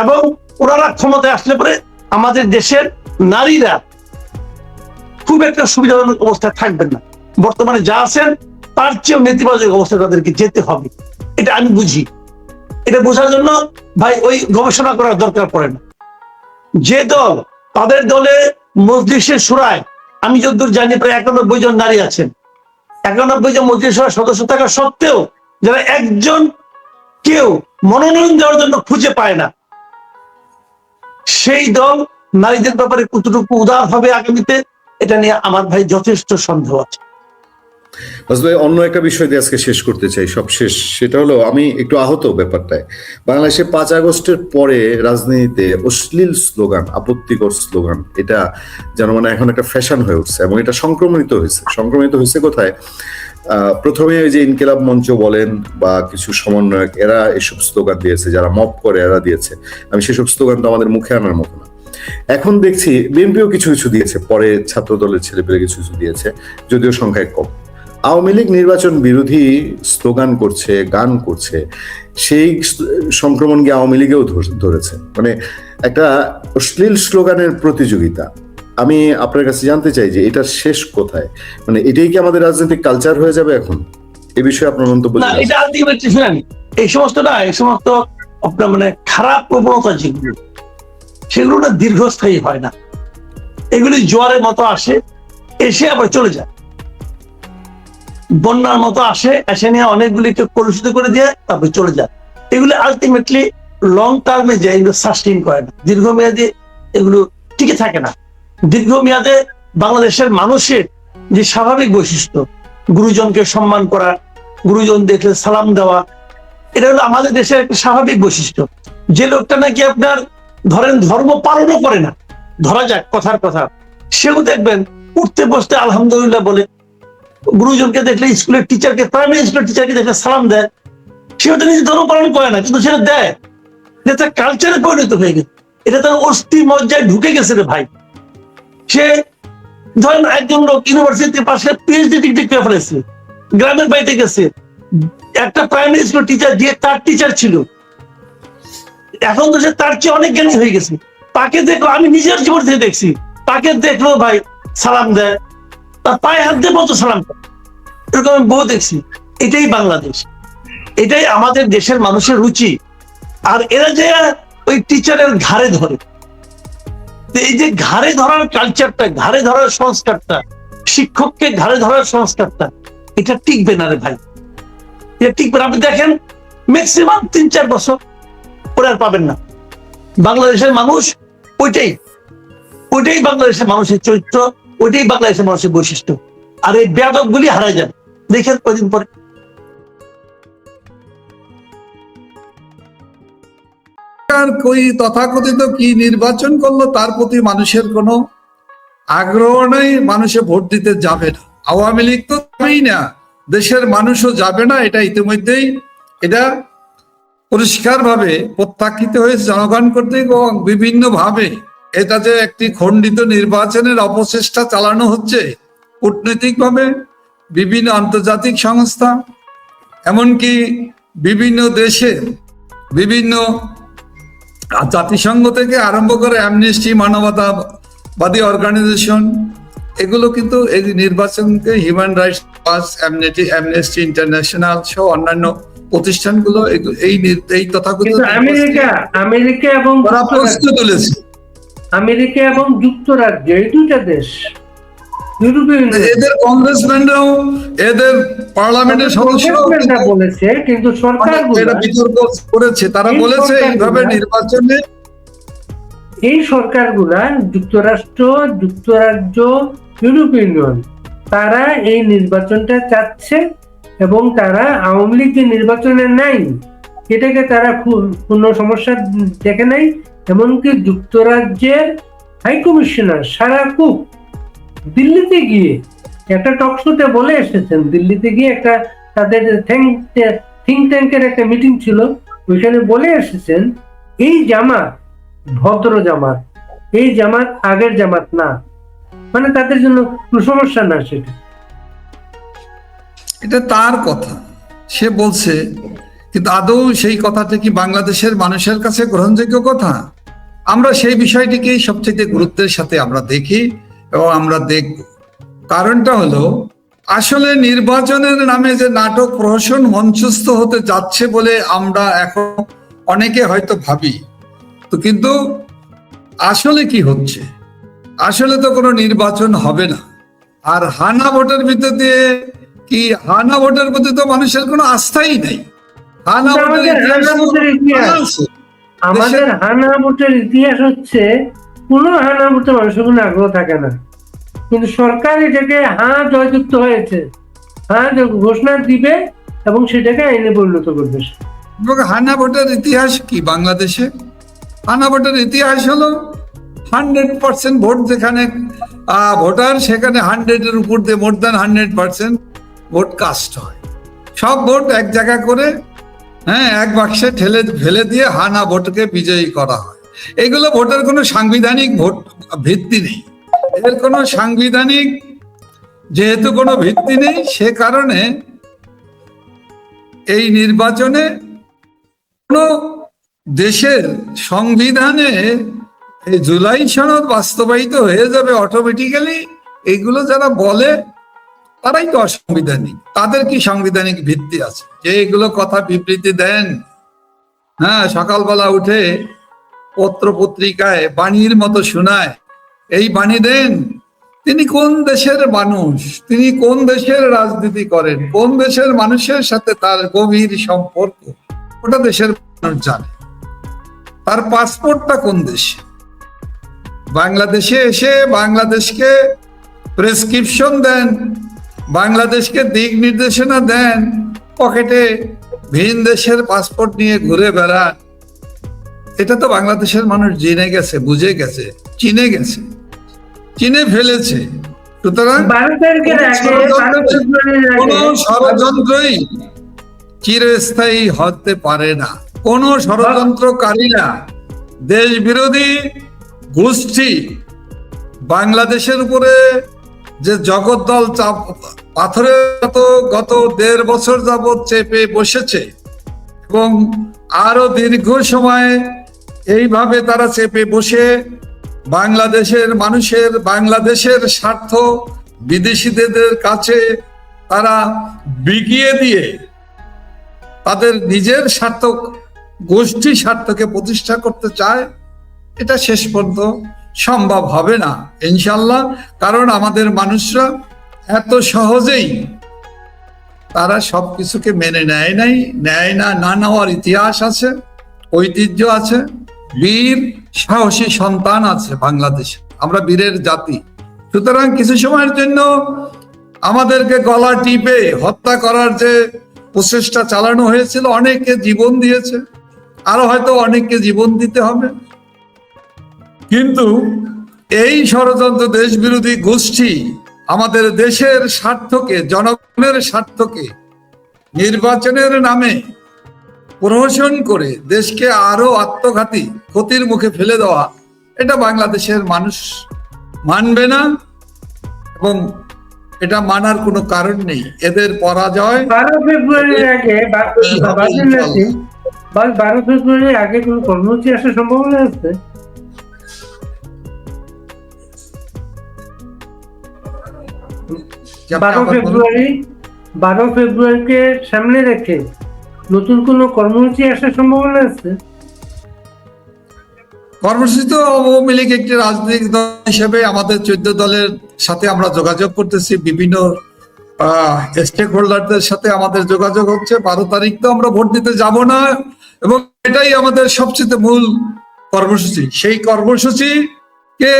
এবং ওনারা ক্ষমতায় আসলে পরে আমাদের দেশের নারীরা খুব একটা সুবিধাজনক অবস্থায় থাকবেন না। বর্তমানে যা আছেন তার চেয়েও নেতিবাচক অবস্থায় তাদেরকে যেতে হবে, এটা আমি বুঝি। এটা বোঝার জন্য ভাই ওই গবেষণা করার দরকার পড়ে না। যে দল, তাদের দলে মজলিসের শুরায় আমি যতদূর জানি প্রায় 91 জন নারী আছেন। 91 জন মজলিস শুরার সদস্য থাকা সত্ত্বেও যারা একজন কেউ মনোনয়ন দেওয়ার জন্য খুঁজে পায় না, সেই দল নারীদের ব্যাপারে কতটুকু উদার হবে আগামীতে, এটা নিয়ে আমার ভাই যথেষ্ট সন্দেহ আছে। ভাই অন্য একটা বিষয় দিয়ে আজকে শেষ করতে চাই, সব শেষ। সেটা হলো আমি একটু আহত ব্যাপারটায়, বাংলাদেশে 5 আগস্টের পরে রাজনীতিতে অশ্লীল স্লোগান, আপত্তিকর স্লোগান, এটা যেন মানে এখন একটা ফ্যাশন হয়ে উঠছে, এবং এটা সংক্রমিত হয়েছে কোথায়? প্রথমে ওই যে ইনকিলাব মঞ্চ বলেন বা কিছু সমন্বয়ক, এরা এসব স্লোগান দিয়েছে, যারা মব করে এরা দিয়েছে। আমি সেসব স্লোগান তো আমাদের মুখে আনার মতো না। এখন দেখছি বিএনপিও কিছু কিছু দিয়েছে, পরে ছাত্র দলের ছেলেপেলে কিছু কিছু দিয়েছে, যদিও সংখ্যায় কম। আওয়ামী লীগ নির্বাচন বিরোধী স্লোগান করছে, গান করছে, সেই সংক্রমণ গিয়ে আওয়ামী লীগেও ধরেছে। মানে একটা অশ্লীল স্লোগানের প্রতিযোগিতা। আমি আপনার কাছে জানতে চাই যে এটা শেষ কোথায়? মানে এটাই কি আমাদের রাজনৈতিক কালচার হয়ে যাবে এখন? এই বিষয়ে আপনার মন্তব্য? না, এটা আলটিমেটলি শুনেন, এই সমস্ত আপনার মানে খারাপ প্রবণতা যেগুলো, সেগুলো না দীর্ঘস্থায়ী হয় না। এগুলি জোয়ারের মতো আসে, এসে আবার চলে যায়, বন্যার মতো আসে, এসে নিয়ে অনেকগুলিকে কলুষিত করে দিয়ে তারপর চলে যায়। এগুলো আলটিমেটলি লং টার্মে যে এগুলো সাস্টেইন করে না, দীর্ঘমেয়াদে এগুলো টিকে থাকে না। দীর্ঘমেয়াদে বাংলাদেশের মানুষের যে স্বাভাবিক বৈশিষ্ট্য, গুরুজনকে সম্মান করা, গুরুজন দেখলে সালাম দেওয়া, এটা হলো আমাদের দেশের একটা স্বাভাবিক বৈশিষ্ট্য। যে লোকটা নাকি আপনার ধরেন ধর্ম পালনও করে না, ধরা যাক কথার কথা, সেও দেখবেন উঠতে বসতে আলহামদুলিল্লাহ বলে, গুরুজনকে দেখলে, স্কুলের টিচারকে, প্রাইমারি স্কুলের টিচারকে দেখলে সালাম দেয়। সেও তো নিজে ধর্ম পালন করে না, কিন্তু সেটা দেয়, এটা কালচারে পরিণত হয়ে গেছে, এটা তার অস্থি মজ্জায় ঢুকে গেছে রে ভাই। সে ধরেন একজন লোক ইউনিভার্সিটির পাশে পিএইচডি ডিগ্রি পেয়ে ফেলেছে, গ্রামের বাড়িতে গেছে, একটা প্রাইমারি স্কুল টিচার যে তার টিচার ছিল, এখন তো সে তার চেয়ে অনেক জ্ঞানী হয়ে গেছে। তাকে দেখলো, আমি নিজের জীবন থেকে দেখছি, তাকে দেখলো ভাই সালাম দেয়, তার পায়ে হাত দিয়ে মতো সালাম করে, এরকম আমি বহু দেখছি। এটাই বাংলাদেশ, এটাই আমাদের দেশের মানুষের রুচি। আর এরা যে ওই টিচারের ঘাড়ে ধরে, এই যে ঘাড়ে ধরার কালচারটা, ঘাড়ে ধরার সংস্কারটা, শিক্ষককে ঘাড়ে ধরার সংস্কারটা, এটা টিকবে না রে ভাই, এটা টিকবে না। আপনি দেখেন ম্যাক্সিমাম 3-4 বছর পরে আর পাবেন না। বাংলাদেশের মানুষ ওইটাই বাংলাদেশের মানুষের চরিত্র, ওইটাই বাংলাদেশের মানুষের বৈশিষ্ট্য। আর এই বেয়াদব গুলি হারায় যাবে, দেখেন কদিন পরে। কই তথাকথিত কি নির্বাচন করলো তার প্রতি মানুষের কোনো আগ্রহ নেই, মানুষে ভোট দিতে যাবে না। আওয়ামী লীগ তো যাবেই না, দেশের মানুষও যাবে না, এটা ইতিমধ্যেই এটা পরিষ্কারভাবে প্রত্যাখ্যিত হয়েছে জনগণ কর্তৃক, এবং বিভিন্ন ভাবে এটা যে একটি খণ্ডিত নির্বাচনের অপচেষ্টা চালানো হচ্ছে কূটনৈতিকভাবে, বিভিন্ন আন্তর্জাতিক সংস্থা, এমনকি বিভিন্ন দেশে বিভিন্ন জাতিসংঘ থেকে আরম্ভ করে অ্যামনেস্টি, মানবতাবাদী অর্গানাইজেশন, এগুলো কিন্তু এই নির্বাচনকে human rights watch, amnesty international সহ অন্যান্য প্রতিষ্ঠানগুলো এই তথাকথিত কিন্তু আমেরিকা এবং ওরা প্রশ্ন তুলেছে। আমেরিকা এবং যুক্তরাজ্য এই দুইটা দেশ, ইউরোপীয় ইউনিয়ন, এদের কংগ্রেসম্যানরাও, এদের পার্লামেন্টের সদস্যরাও কংগ্রেসম্যানরা বলেছে, কিন্তু সরকারগুলো, এটা বিতর্ক করেছে, তারা এই বলেছে এইভাবে সরকারগুলা- নির্বাচনে এই সরকারগুলা যুক্তরাষ্ট্র, যুক্তরাজ্য, ইউরোপীয় ইউনিয়ন, তারা এই নির্বাচনটা চাচ্ছে এবং তারা আওয়ামী লীগ যে নির্বাচনে নাই এটাকে তারা কোনো সমস্যা দেখে নাই। এমনকি যুক্তরাজ্যের হাইকমিশনার সারা কুক দিল্লিতে গিয়ে একটা টকশোতে বলে এসেছেন, দিল্লিতে গিয়ে একটা তাদের থিঙ্ক ট্যাঙ্কের একটা মিটিং ছিল, ওইখানে বলে এসেছেন এই জামাত ভদ্র জামাত, এই জামাত আগের জামাত না, মানে তাদের জন্য কোনো সমস্যা না সেটা। এটা তার কথা, সে বলছে, কিন্তু আদৌ সেই কথাটা কি বাংলাদেশের মানুষের কাছে গ্রহণযোগ্য কথা? আমরা সেই বিষয়টিকেই সবচেয়ে গুরুত্বের সাথে আমরা দেখি এবং আমরা দেখব। কারণটা হলো, আসলে নির্বাচনের নামে যে নাটক প্রহসন মঞ্চস্থ হতে যাচ্ছে বলে আমরা এখন অনেকে হয়তো ভাবি, তো কিন্তু আসলে কি হচ্ছে? আসলে তো কোনো নির্বাচন হবে না। আর হানা ভোটের ভিতর দিয়ে কি, হানা ভোটের প্রতি তো মানুষের কোনো আস্থাই নেই। হানা ভোটের আমাদের হানা ভোটের ইতিহাস হচ্ছে, কোন হানা ভোটে মানুষের কোনো আগ্রহ থাকে না, কিন্তু সরকার এটাকে জয়যুক্ত হয়েছে, ঘোষণা দিবে এবং সেটাকে আইনে পরিণত করবে। হানা ভোটের ইতিহাস কি বাংলাদেশে? হানা ভোটের ইতিহাস হলো 100% ভোট, যেখানে ভোটার সেখানে 100-এর উপর দিয়ে মোর দ্যান 100% ভোট কাস্ট হয়। সব ভোট এক জায়গা করে এক বাক্সে ফেলে দিয়ে হানা ভোটকে বিজয়ী করা হয়। এগুলো ভোটের কোনো সাংবিধানিক ভোট ভিত্তি নেই, এর কোনো সাংবিধানিক যেহেতু কোনো ভিত্তি নেই, সে কারণে এই নির্বাচনে কোনো দেশের সংবিধানে এই জুলাই সনদ বাস্তবায়িত হয়ে যাবে অটোমেটিক্যালি, এইগুলো যারা বলে তারাই তো অসাংবিধানিক। তাদের কি সাংবিধানিক ভিত্তি আছে যে এগুলো কথা বিবৃতি দেন? সকালবেলা উঠে পত্র পত্রিকায় বাণীর মতো শোনায়, এই বাণী দেন। তিনি কোন দেশের মানুষ, তিনি কোন দেশের রাজনীতি করেন, কোন দেশের মানুষের সাথে তার গভীর সম্পর্ক, ওটা দেশের মানুষ জানে। তার পাসপোর্টটা কোন দেশে? বাংলাদেশে এসে বাংলাদেশকে প্রেসক্রিপশন দেন, বাংলাদেশকে দিক নির্দেশনা দেন, পকেটে ভিন দেশের পাসপোর্ট নিয়ে ঘুরে বেড়ান। এটা তো বাংলাদেশের মানুষ জেনে গেছে, বুঝে গেছে, চিনে গেছে, চিনে ফেলেছে। সুতরাং কোন ষড়যন্ত্রই চিরস্থায়ী হতে পারে না। কোন ষড়যন্ত্রকারীরা, দেশ বিরোধী গোষ্ঠী বাংলাদেশের উপরে যে জগদ্দল পাথরের মতো গত 1.5 বছর যাবৎ চেপে বসেছে এবং আরো দীর্ঘ সময় এইভাবে তারা চেপে বসে বাংলাদেশের মানুষের, বাংলাদেশের স্বার্থ বিদেশিদের কাছে তারা বিকিয়ে দিয়ে তাদের নিজের স্বার্থ, গোষ্ঠী স্বার্থকে প্রতিষ্ঠা করতে চায়, এটা শেষ পর্যন্ত সম্ভব হবে না ইনশাল্লাহ। কারণ আমাদের মানুষরা এত সহজেই তারা সবকিছুকে মেনে নেয় না, না নেওয়ার ইতিহাস আছে, ঐতিহ্য আছে, বীর সাহসী সন্তান আছে বাংলাদেশে, আমরা বীরের জাতি। সুতরাং কিছু সময়ের জন্য আমাদেরকে গলা টিপে হত্যা করার যে প্রচেষ্টা চালানো হয়েছিল, অনেকে জীবন দিয়েছে, আরো হয়তো অনেককে জীবন দিতে হবে, কিন্তু এই ষড়যন্ত্র দেশ বিরোধী গোষ্ঠী আমাদের দেশের স্বার্থকে, জনগণের স্বার্থকে নির্বাচনের নামে প্রহসন করে দেশকে আরো আত্মঘাতী ক্ষতির মুখে ফেলে দেওয়া, এটা বাংলাদেশের মানুষ মানবে না এবং এটা মানার কোনো কারণ নেই। এদের পরাজয় 12 ফেব্রুয়ারির আগে 12 ফেব্রুয়ারির আগে কোনো কর্মসূচি আসার সম্ভাবনা আছে? 12 ফেব্রুয়ারিকে সামনে রেখে নতুন কোনো কর্মসূচি আসার সম্ভাবনা আছে? কর্মসূচি তো আওয়ামী লীগ একটি রাজনৈতিক দল হিসেবে আমাদের 14 দলের সাথে আমরা যোগাযোগ করতেছি, বিভিন্ন স্টেক হোল্ডারদের সাথে আমাদের যোগাযোগ হচ্ছে। 12 তারিখ তো আমরা ভোট দিতে যাব না, এবং এটাই আমাদের সবচেয়ে মূল কর্মসূচি। সেই কর্মসূচিকে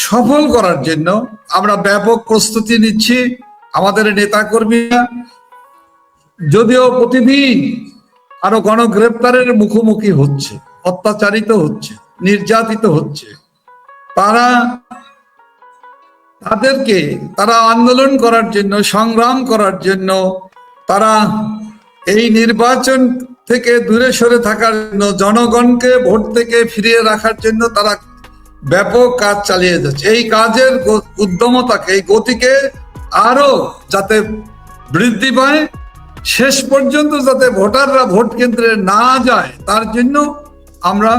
সফল করার জন্য আমরা ব্যাপক প্রস্তুতি নিচ্ছি। আমাদের নেতা কর্মীরা যদিও প্রতিদিন আরো গণগ্রেপ্তারের মুখোমুখি হচ্ছে, অত্যাচারিত হচ্ছে, নির্যাতিত হচ্ছে, তারা আন্দোলন করার জন্য, সংগ্রাম করার জন্য, তারা এই নির্বাচন থেকে দূরে সরে থাকার জন্য, জনগণকে ভোট থেকে ফিরিয়ে রাখার জন্য তারা ব্যাপক কাজ চালিয়ে যাচ্ছে। এই কাজের উদ্যমতাকে, এই গতিকে আরো যাতে বৃদ্ধি পায়, শেষ পর্যন্ত যাতে ভোটাররা ভোট কেন্দ্রে না যায়, তার জন্য আমরা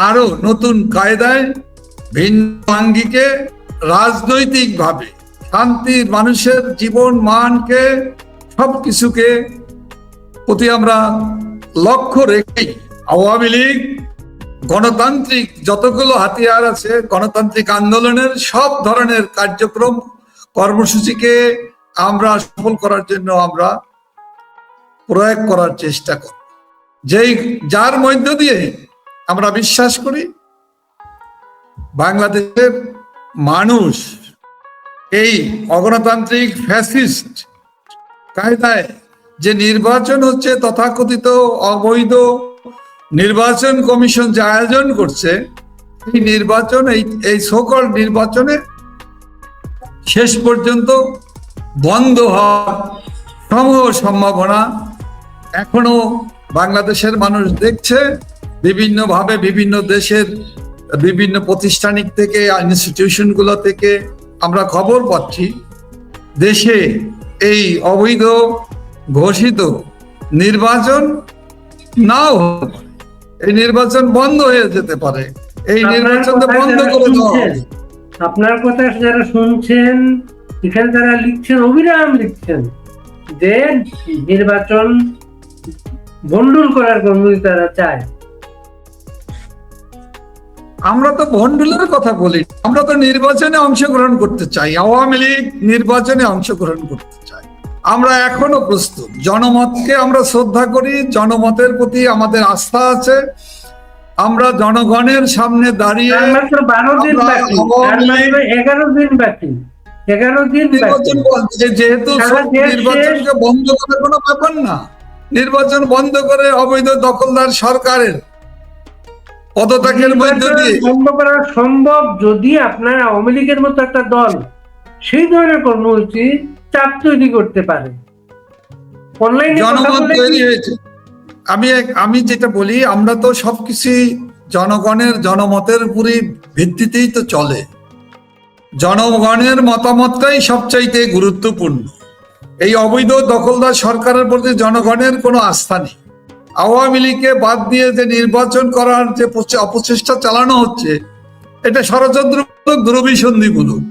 আরো নতুন কায়দায়, ভিন্ন আঙ্গিকে, রাজনৈতিকভাবে শান্তির, মানুষের জীবন মানকে, সবকিছুকে প্রতি আমরা লক্ষ্য রেখেই আওয়ামী লীগ গণতান্ত্রিক যতগুলো হাতিয়ার আছে, গণতান্ত্রিক আন্দোলনের সব ধরনের কার্যক্রম, কর্মসূচিকে আমরা সফল করার জন্য আমরা প্রয়োগ করার চেষ্টা করি, যার মধ্য দিয়ে আমরা বিশ্বাস করি বাংলাদেশের মানুষ এই অগণতান্ত্রিক ফ্যাসিস্ট কায়দায় যে নির্বাচন হচ্ছে, তথাকথিত অবৈধ নির্বাচন কমিশন যে আয়োজন করছে, এই নির্বাচন, এই সকল নির্বাচনে শেষ পর্যন্ত বন্ধ হওয়ার সমূহ সম্ভাবনা এখনো বাংলাদেশের মানুষ দেখছে। বিভিন্নভাবে বিভিন্ন দেশের বিভিন্ন প্রতিষ্ঠানিক থেকে, ইনস্টিটিউশন গুলো থেকে আমরা খবর পাচ্ছি, দেশে এই অবৈধ ঘোষিত নির্বাচন নাও হতে পারে, এই নির্বাচন বন্ধ হয়ে যেতে পারে, এই নির্বাচন বন্ধ করে দেওয়া হবে। আপনার কথা যারা শুনছেন, এখানে তারা লিখছেন, অবিরাম লিখছেন যে নির্বাচন ভণ্ডুল করার কর্মসূচি তারা চায়। আমরা তো ভণ্ডুলের কথা বলি, আমরা তো নির্বাচনে অংশগ্রহণ করতে চাই। আওয়ামী লীগ নির্বাচনে অংশগ্রহণ করতে চাই, আমরা এখনো প্রস্তুত। জনমতকে আমরা শ্রদ্ধা করি, জনমতের প্রতি আমাদের আস্থা আছে। আমরা জনগণের সামনে দাঁড়িয়ে, মাত্র 12 দিন বাকি, 11 দিন বাকি, 11 দিন নির্বাচন বলছে, যেহেতু নির্বাচনকে বন্ধ করে কোনো ব্যাপার না, নির্বাচন বন্ধ করে অবৈধ দখলদার সরকারের পদত্যাগের মধ্য দিয়ে বন্ধ করা সম্ভব যদি আপনার আওয়ামী লীগের মতো একটা দল সেই ধরনের কর্মসূচি চাপ তৈরি করতে পারে। অনলাইনে জনমত তৈরি হয়েছে। আমি যেটা বলি, আমরা তো সবকিছু জনমতের উপরই ভিত্তিতেই তো চলে। জনগণের মতামতটাই সবচাইতে গুরুত্বপূর্ণ। এই অবৈধ দখলদার সরকারের প্রতি জনগণের কোনো আস্থা নেই। আওয়ামী লীগকে বাদ দিয়ে যে নির্বাচন করার যে অপচেষ্টা চালানো হচ্ছে, এটা ষড়যন্ত্রমূলক, দুরভিসন্ধিমূলক।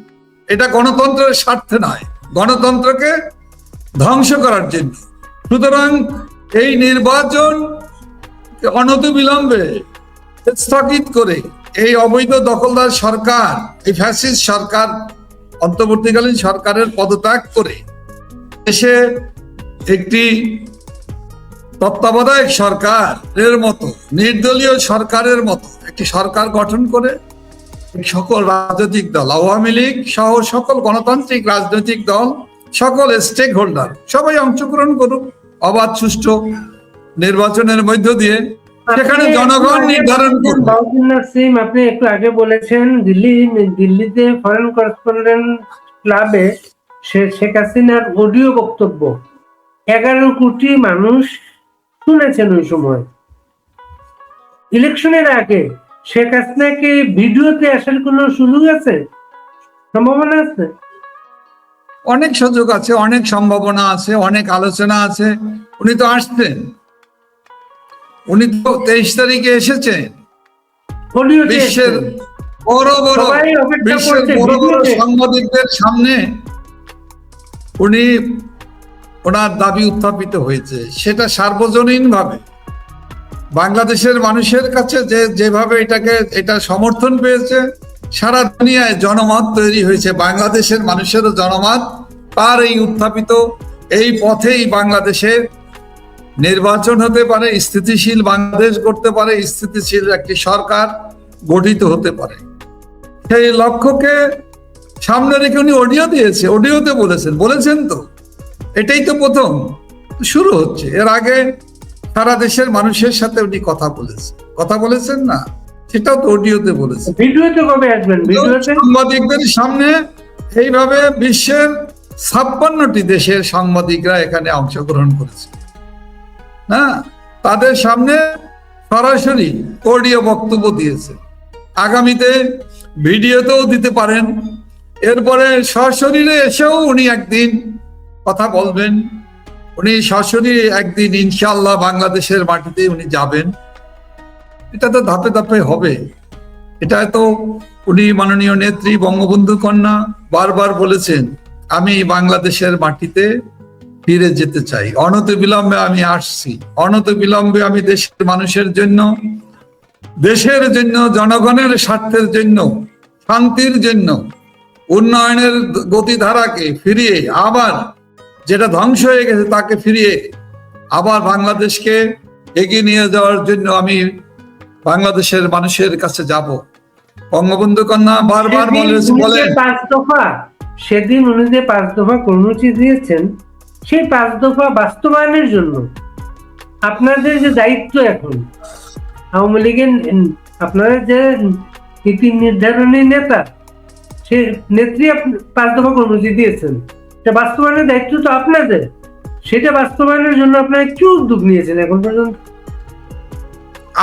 এটা গণতন্ত্রের স্বার্থে নয়, গণতন্ত্রকে ধ্বংস করার জন্য। সুতরাং এই নির্বাচন অনতিবিলম্বে স্থগিত করে এই অবৈধ দখলদার সরকার, এই ফ্যাসিস্ট সরকার, অন্তর্বর্তীকালীন সরকারের পদত্যাগ করে দেশে একটি তত্ত্বাবধায়ক সরকারের মতো, নির্দলীয় সরকারের মতো একটি সরকার গঠন করে সকল রাজনৈতিক দল, আওয়ামী লীগ সহ সকল গণতান্ত্রিক রাজনৈতিক দল, সকল স্টেক হোল্ডার সবাই অংশগ্রহণ করুক অবাধ সুষ্ঠু নির্বাচনের মধ্য দিয়ে, সেখানে জনগণ নির্ধারণ করবে। আপনি একটু আগে বলেছেন দিল্লিতে ফরেন করেসপন্ডেন্ট ক্লাবে শেখ হাসিনার অডিও বক্তব্য 11 কোটি মানুষ শুনেছেন ওই সময়। ইলেকশনের আগে শেখ হাসিনাকে ভিডিওতে আসার কোন সুযোগ আছে, সম্ভাবনা আছে? অনেক সুযোগ আছে, অনেক সম্ভাবনা আছে, অনেক আলোচনা আছে। উনি তো আসছেন, উনি তো 23 তারিখে এসেছেন। বিশ্বের বড় বড় সাংবাদিকদের সামনে উনি ওনার দাবি উত্থাপিত হয়েছে, সেটা সার্বজনীনভাবে বাংলাদেশের মানুষের কাছে যেভাবে এটা সমর্থন পেয়েছে, সারা দুনিয়ায় জনমত তৈরি হয়েছে, বাংলাদেশের মানুষেরও জনমত তার এই উত্থাপিত এই পথেই বাংলাদেশে নির্বাচন হতে পারে, স্থিতিশীল বাংলাদেশ করতে পারে, স্থিতিশীল একটি সরকার গঠিত হতে পারে। সেই লক্ষ্যকে সামনে রেখে উনি অডিও দিয়েছে, অডিওতে বলেছেন তো, এটাই তো প্রথম শুরু হচ্ছে। এর আগে সারা দেশের মানুষের সাথে উনি কথা বলেছেন না, সেটাও তো অডিওতে বলেছেন। ভিডিওতে কবে আসবেন? ভিডিওতে সাংবাদিকদের সামনে এইভাবে বিশ্বের 56টি দেশের সাংবাদিকরা এখানে অংশগ্রহণ করেছে, না তাদের সামনে সরাসরি অডিও বক্তব্য দিয়েছে। আগামীতে ভিডিওতেও দিতে পারেন, এরপরে সশরীরে এসেও উনি একদিন কথা বলবেন, উনি সশরীরে একদিন ইনশাআল্লাহ বাংলাদেশের মাটিতে উনি যাবেন। এটা তো ধাপে ধাপে হবে। এটা তো উনি মাননীয় নেত্রী বঙ্গবন্ধু কন্যা বারবার বলেছেন, আমি বাংলাদেশের মাটিতে ফিরে যেতে চাই, অনতিবিলম্বে আমি আসছি, অনতিবিলম্বে আমি দেশের মানুষের জন্য, দেশের জন্য, জনগণের স্বার্থের জন্য, শান্তির জন্য, উন্নয়নের গতিধারাকে ফিরিয়ে, আবার যেটা ধ্বংস হয়ে গেছে তাকে ফিরিয়ে আবার বাংলাদেশকে এগিয়ে নিয়ে যাওয়ার জন্য আমি বাংলাদেশের মানুষের কাছে যাব। বঙ্গবন্ধু কন্যা বারবার বলেন, সেদিন উনি যে 5 দফা কর্মসূচি দিয়েছেন, সেই 5 দফা বাস্তবায়নের জন্য আপনাদের যে দায়িত্ব এখন, আওয়ামী লীগের আপনারা যে নীতি নির্ধারণী নেতা, সে নেত্রী 5 দফা কর্মসূচি দিয়েছেন, এটা বাস্তবায়নের দায়িত্ব তো আপনাদের। সেটা বাস্তবায়নের জন্য আপনারা কি উদ্যোগ নিয়েছেন এখন পর্যন্ত?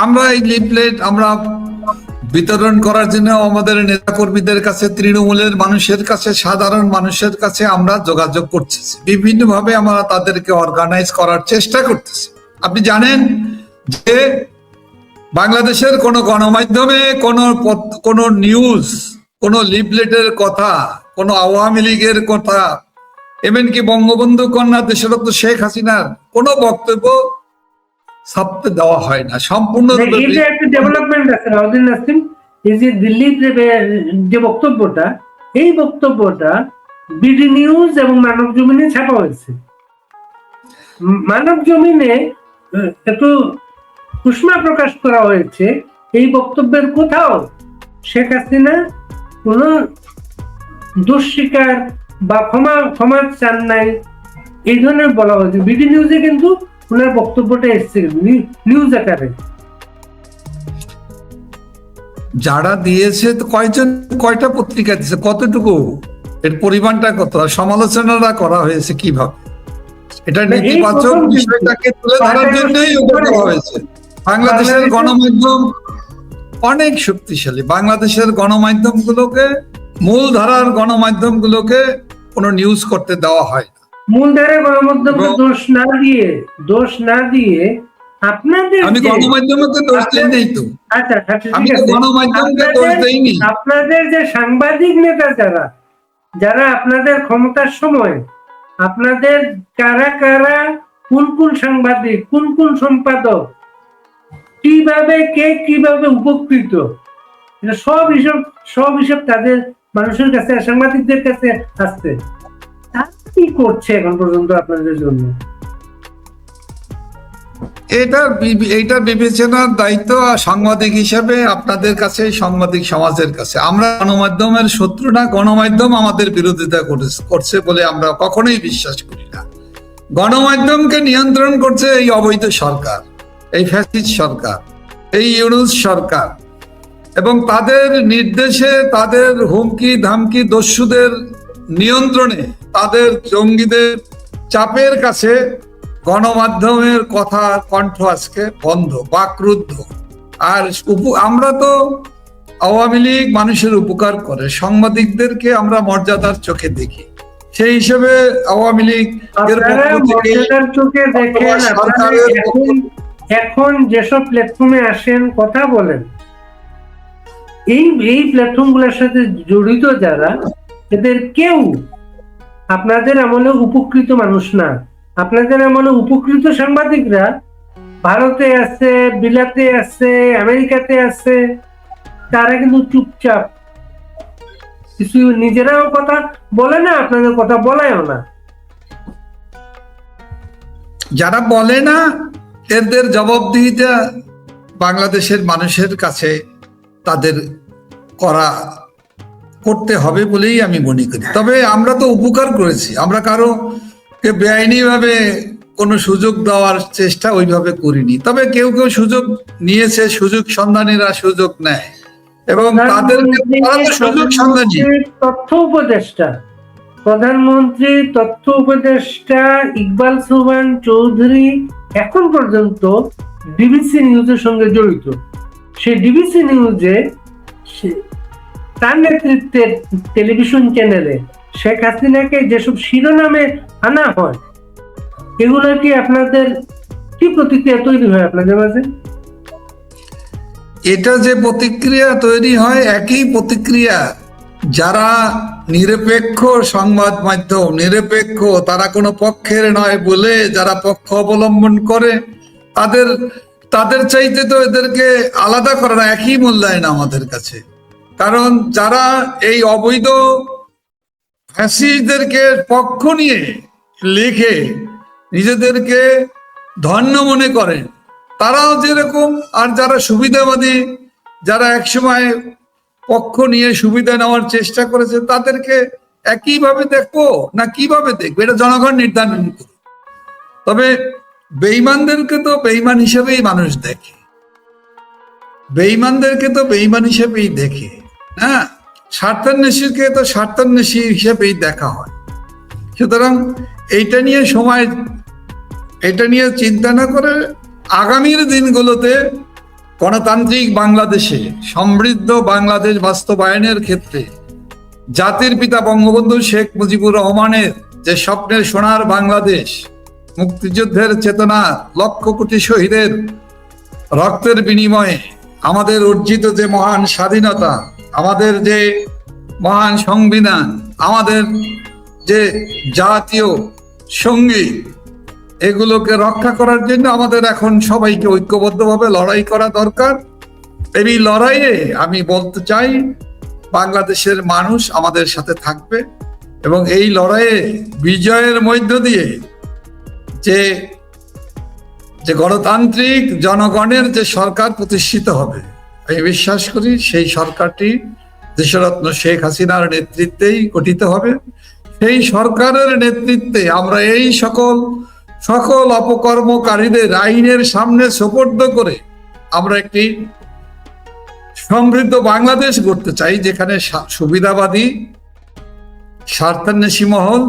আমরা এই লিফলেট আমরা বিতরণ করার জন্য আমাদের নেতা কর্মীদের কাছে, তৃণমূলের মানুষের কাছে, সাধারণ মানুষের কাছে আমরা যোগাযোগ করতেছি, বিভিন্ন ভাবে আমরা তাদেরকে অর্গানাইজ করার চেষ্টা করতেছি। আপনি জানেন যে বাংলাদেশের কোন গণমাধ্যমে কোন নিউজ, কোন লিফলেটের কথা, কোন আওয়ামী লীগের কথা, এমনকি বঙ্গবন্ধু কন্যা দেশরত্ন শেখ হাসিনার কোন বক্তব্য ছাপতে দেওয়া হয় না। সম্পূর্ণ একটা ডেভেলপমেন্ট আছে রাউদ্দিন নাসিম, এই যে দিল্লির যে বক্তব্যটা, এই বক্তব্যটা বিডি নিউজ এবং মানব জমিনে ছাপা হয়েছে। মানব জমিনে একটু উষ্মা প্রকাশ করা হয়েছে, এই বক্তব্যের কোথাও শেখ হাসিনা কোন দোষ স্বীকার বা ক্ষমা চান নাই, এই ধরনের বলা হয়েছে। বিডি নিউজে কিন্তু ওনার বক্তব্যটা এসছে নিউজ আকারে। যারা দিয়েছে তো কয়টা পত্রিকা দিয়েছে, কতটুকু, এর পরিমাণটা কত, সমালোচনাটা করা হয়েছে কিভাবে, এটা নেতিবাচক বিষয়টাকে তুলে ধরার জন্যই করা হয়েছে। বাংলাদেশের গণমাধ্যম অনেক শক্তিশালী, বাংলাদেশের গণমাধ্যমগুলোকে, মূলধারার গণমাধ্যমগুলোকে কোনো নিউজ করতে দেওয়া হয় না। মূলধারার গণমাধ্যমকে দোষ না দিয়ে আপনাদের, আমি গণমাধ্যমকে দোষ দেই নাই তো, আচ্ছা আমি তো গণমাধ্যমকে দোষ দেইনি। আপনাদের যে সাংবাদিক নেতা যারা আপনাদের ক্ষমতার সময় আপনাদের কারা কোন সাংবাদিক, কোন সম্পাদক, কিভাবে উপকৃত, এটা সব হিসাব তাদের মানুষের কাছে, সাংবাদিকদের কাছে আসছে। কি করছে এখন পর্যন্ত আপনাদের জন্য? এইটা বিবেচনার দায়িত্ব সাংবাদিক হিসেবে আপনাদের কাছে, সাংবাদিক সমাজের কাছে। আমরা গণমাধ্যমের শত্রু না, গণমাধ্যম আমাদের বিরোধিতা করছে বলে আমরা কখনোই বিশ্বাস করি না। গণমাধ্যমকে নিয়ন্ত্রণ করছে এই অবৈধ সরকার, এই ফ্যাসিস্ট সরকার, এই ইউনূস সরকার, এবং তাদের নির্দেশে, তাদের হুমকি ধামকি, দস্যুদের নিয়ন্ত্রণে, তাদের জঙ্গিদের চাপের কাছে গণমাধ্যমের কথা, কণ্ঠ আজকে বন্ধ, বাকরুদ্ধ। আর আমরা তো, আওয়ামী লীগ মানুষের উপকার করে, সাংবাদিকদেরকে আমরা মর্যাদার চোখে দেখি, সেই হিসেবে আওয়ামী লীগ চোখে দেখেন। এখন যেসব প্ল্যাটফর্মে আসেন, কথা বলেন, এই প্ল্যাটফর্ম গুলোর সাথে জড়িত যারা, এদের কেউ আপনাদের আমলে উপকৃত মানুষ না। আপনাদের এমন উপকৃত সাংবাদিকরা ভারতে আছে, বিলাতে আছে, আমেরিকাতে আছে, তারা কিন্তু চুপচাপ, কিছু নিজেরাও কথা বলে না, আপনাদের কথা বলায়ও না। যারা বলে না এদের জবাবদিহিতা বাংলাদেশের মানুষের কাছে তাদের করতে হবে বলেই আমি মনে করি। তবে আমরা তো উপকার করেছি, আমরা কারো কে বেআইনি ভাবে কোনো সুযোগ দেওয়ার চেষ্টা ওইভাবে করিনি। তবে কেউ কেউ সুযোগ নিয়েছে, সুযোগ সন্ধানীরা সুযোগ নেয় এবং তাদেরকে সুযোগ সন্ধানী। প্রধানমন্ত্রী তথ্য উপদেষ্টা ইকবাল সুবহান চৌধুরী এখন পর্যন্ত ডিবিসি নিউজের সঙ্গে জড়িত। সেই ডিবিসি নিউজে তার নেতৃত্বের টেলিভিশন চ্যানেলে শেখ হাসিনাকে যেসব শিরোনামে আনা হয়, এগুলো কি আপনাদের কি প্রতিক্রিয়া তৈরি হয় আপনাদের মাঝে? এটা যে প্রতিক্রিয়া তৈরি হয়, একই প্রতিক্রিয়া যারা নিরপেক্ষ সংবাদ মাধ্যম, নিরপেক্ষ, তারা কোনো পক্ষের নয় বলে যারা পক্ষ অবলম্বন করে, তাদের চাইতে তো এদেরকে আলাদা করা না, একই মূল্যায়ন আমাদের কাছে। কারণ যারা এই অবৈধ ফ্যাসিস্টদেরকে পক্ষ নিয়ে লিখে নিজেদেরকে ধন্য মনে করেন, তারাও যেরকম, আর যারা সুবিধাবাদী, যারা একসময় পক্ষ নিয়ে সুবিধা নেওয়ার চেষ্টা করেছে, তাদেরকে একইভাবে দেখবো না কিভাবে দেখবো, এটা জনগণ নির্ধারণ করবে। তবে বেঈমানদেরকে তো বেঈমান হিসেবেই মানুষ দেখে, বেঈমানদেরকে তো বেঈমান হিসেবেই দেখে, হ্যাঁ, স্বার্থান্বেষীকে তো স্বার্থান্বেষী হিসেবেই দেখা হয়। সুতরাং এইটা নিয়ে চিন্তা না করে আগামীর দিনগুলোতে গণতান্ত্রিক বাংলাদেশে, সমৃদ্ধ বাংলাদেশ বাস্তবায়নের ক্ষেত্রে জাতির পিতা বঙ্গবন্ধু শেখ মুজিবুর রহমানের যে স্বপ্নের সোনার বাংলাদেশ, মুক্তিযুদ্ধের চেতনা, লক্ষ কোটি শহীদের রক্তের বিনিময়ে আমাদের অর্জিত যে মহান স্বাধীনতা, আমাদের যে মহান সংবিধান, আমাদের যে জাতীয় সঙ্গীত, এগুলোকে রক্ষা করার জন্য আমাদের এখন সবাইকে ঐক্যবদ্ধভাবে লড়াই করা দরকার। এই লড়াইয়ে আমি বলতে চাই বাংলাদেশের মানুষ আমাদের সাথে থাকবে এবং এই লড়াইয়ে বিজয়ের মধ্য দিয়ে যে গণতান্ত্রিক জনগণের যে সরকার প্রতিষ্ঠিত হবে, আমি বিশ্বাস করি সেই সরকারটি দেশরত্ন শেখ হাসিনার নেতৃত্বেই গঠিত হবে। সেই সরকারের নেতৃত্বে আমরা এই সকল অপকর্মকারীদের আইনের সামনে সোপর্দ করে আমরা একটি সমৃদ্ধ বাংলাদেশ গড়তে চাই, যেখানে সুবিধাবাদী, স্বার্থান্বেষী মহল,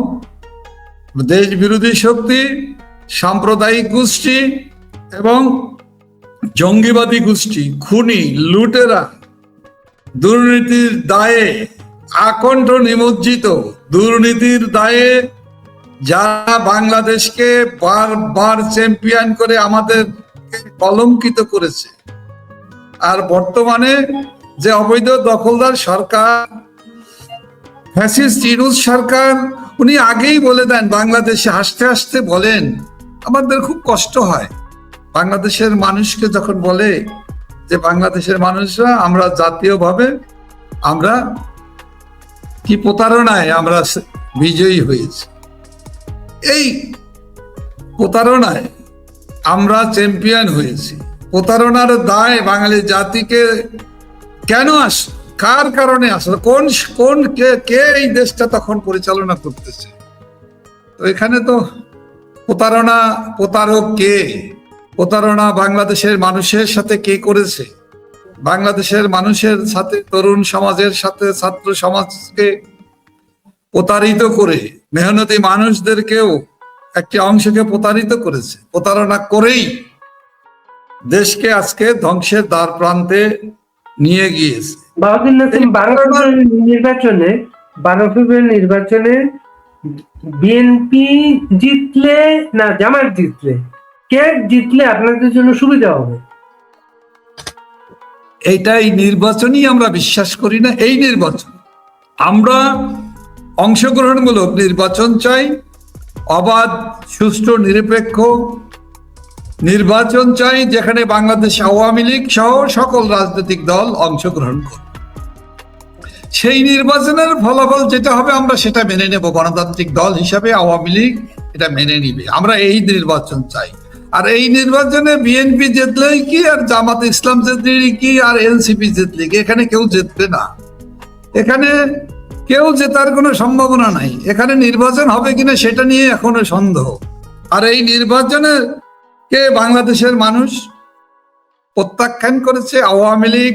দেশ বিরোধী শক্তি, সাম্প্রদায়িক গোষ্ঠী এবং জঙ্গিবাদী গোষ্ঠী, খুনি, লুটেরা, দুর্নীতির দায়ে আকণ্ঠ নিমজ্জিত, দুর্নীতির দায়ে যারা বাংলাদেশকে বারবার চ্যাম্পিয়ন করে আমাদের কলঙ্কিত করেছে। আর বর্তমানে যে অবৈধ দখলদার সরকার, ফ্যাসিস্ট ইউনূস সরকার, উনি আগেই বলে দেন, বাংলাদেশে হাসতে হাসতে বলেন, আমাদের খুব কষ্ট হয় বাংলাদেশের মানুষকে যখন বলে যে বাংলাদেশের মানুষরা আমরা জাতীয়ভাবে আমরা কি প্রতারণায় আমরা বিজয়ী হয়েছি, এই প্রতারণায় আমরা চ্যাম্পিয়ন হয়েছি। প্রতারণার দায় বাঙালি জাতিকে কেন কার কারণে আসলে কোন কে এই দেশটা তখন পরিচালনা করতেছে? তো এখানে তো প্রতারক কে? প্রতারণা বাংলাদেশের মানুষের সাথে কে করেছে? বাংলাদেশের মানুষের সাথে, তরুণ সমাজের সাথে, ছাত্র সমাজকে প্রতারিত করে, মেহনতি মানুষদেরকেও একটি অংশকে প্রতারিত করেছে। প্রতারণা করেই দেশকে আজকে ধ্বংসের দ্বার প্রান্তে নিয়ে গিয়েছে। 12 ফেব্রুয়ারি নির্বাচনে বিএনপি জিতলে না জামায়াত জিতলে, কে জিতলে আপনাদের জন্য সুবিধা হবে? এইটাই নির্বাচনই আমরা বিশ্বাস করি না। এই নির্বাচন আমরা অংশগ্রহণমূলক নির্বাচন চাই, অবাধ, সুষ্ঠু, নিরপেক্ষ নির্বাচন চাই, যেখানে বাংলাদেশ আওয়ামী লীগ সহ সকল রাজনৈতিক দল অংশগ্রহণ করবে। সেই নির্বাচনের ফলাফল যেটা হবে আমরা সেটা মেনে নেব। গণতান্ত্রিক দল হিসাবে আওয়ামী লীগ এটা মেনে নিবে। আমরা এই নির্বাচন চাই। আর এই নির্বাচনে বিএনপি জিতলেই কি, আর জামাত ইসলাম জিতলেই কি, আর এনসিপি জিতলে কি, এখানে কেউ জিতবে না। এখানে কেউ জেতার কোনো সম্ভাবনা নাই। এখানে নির্বাচন হবে কিনা সেটা নিয়ে এখনো সন্দেহ। আর এই নির্বাচনে কে বাংলাদেশের মানুষ প্রত্যাখ্যান করেছে। আওয়ামী লীগ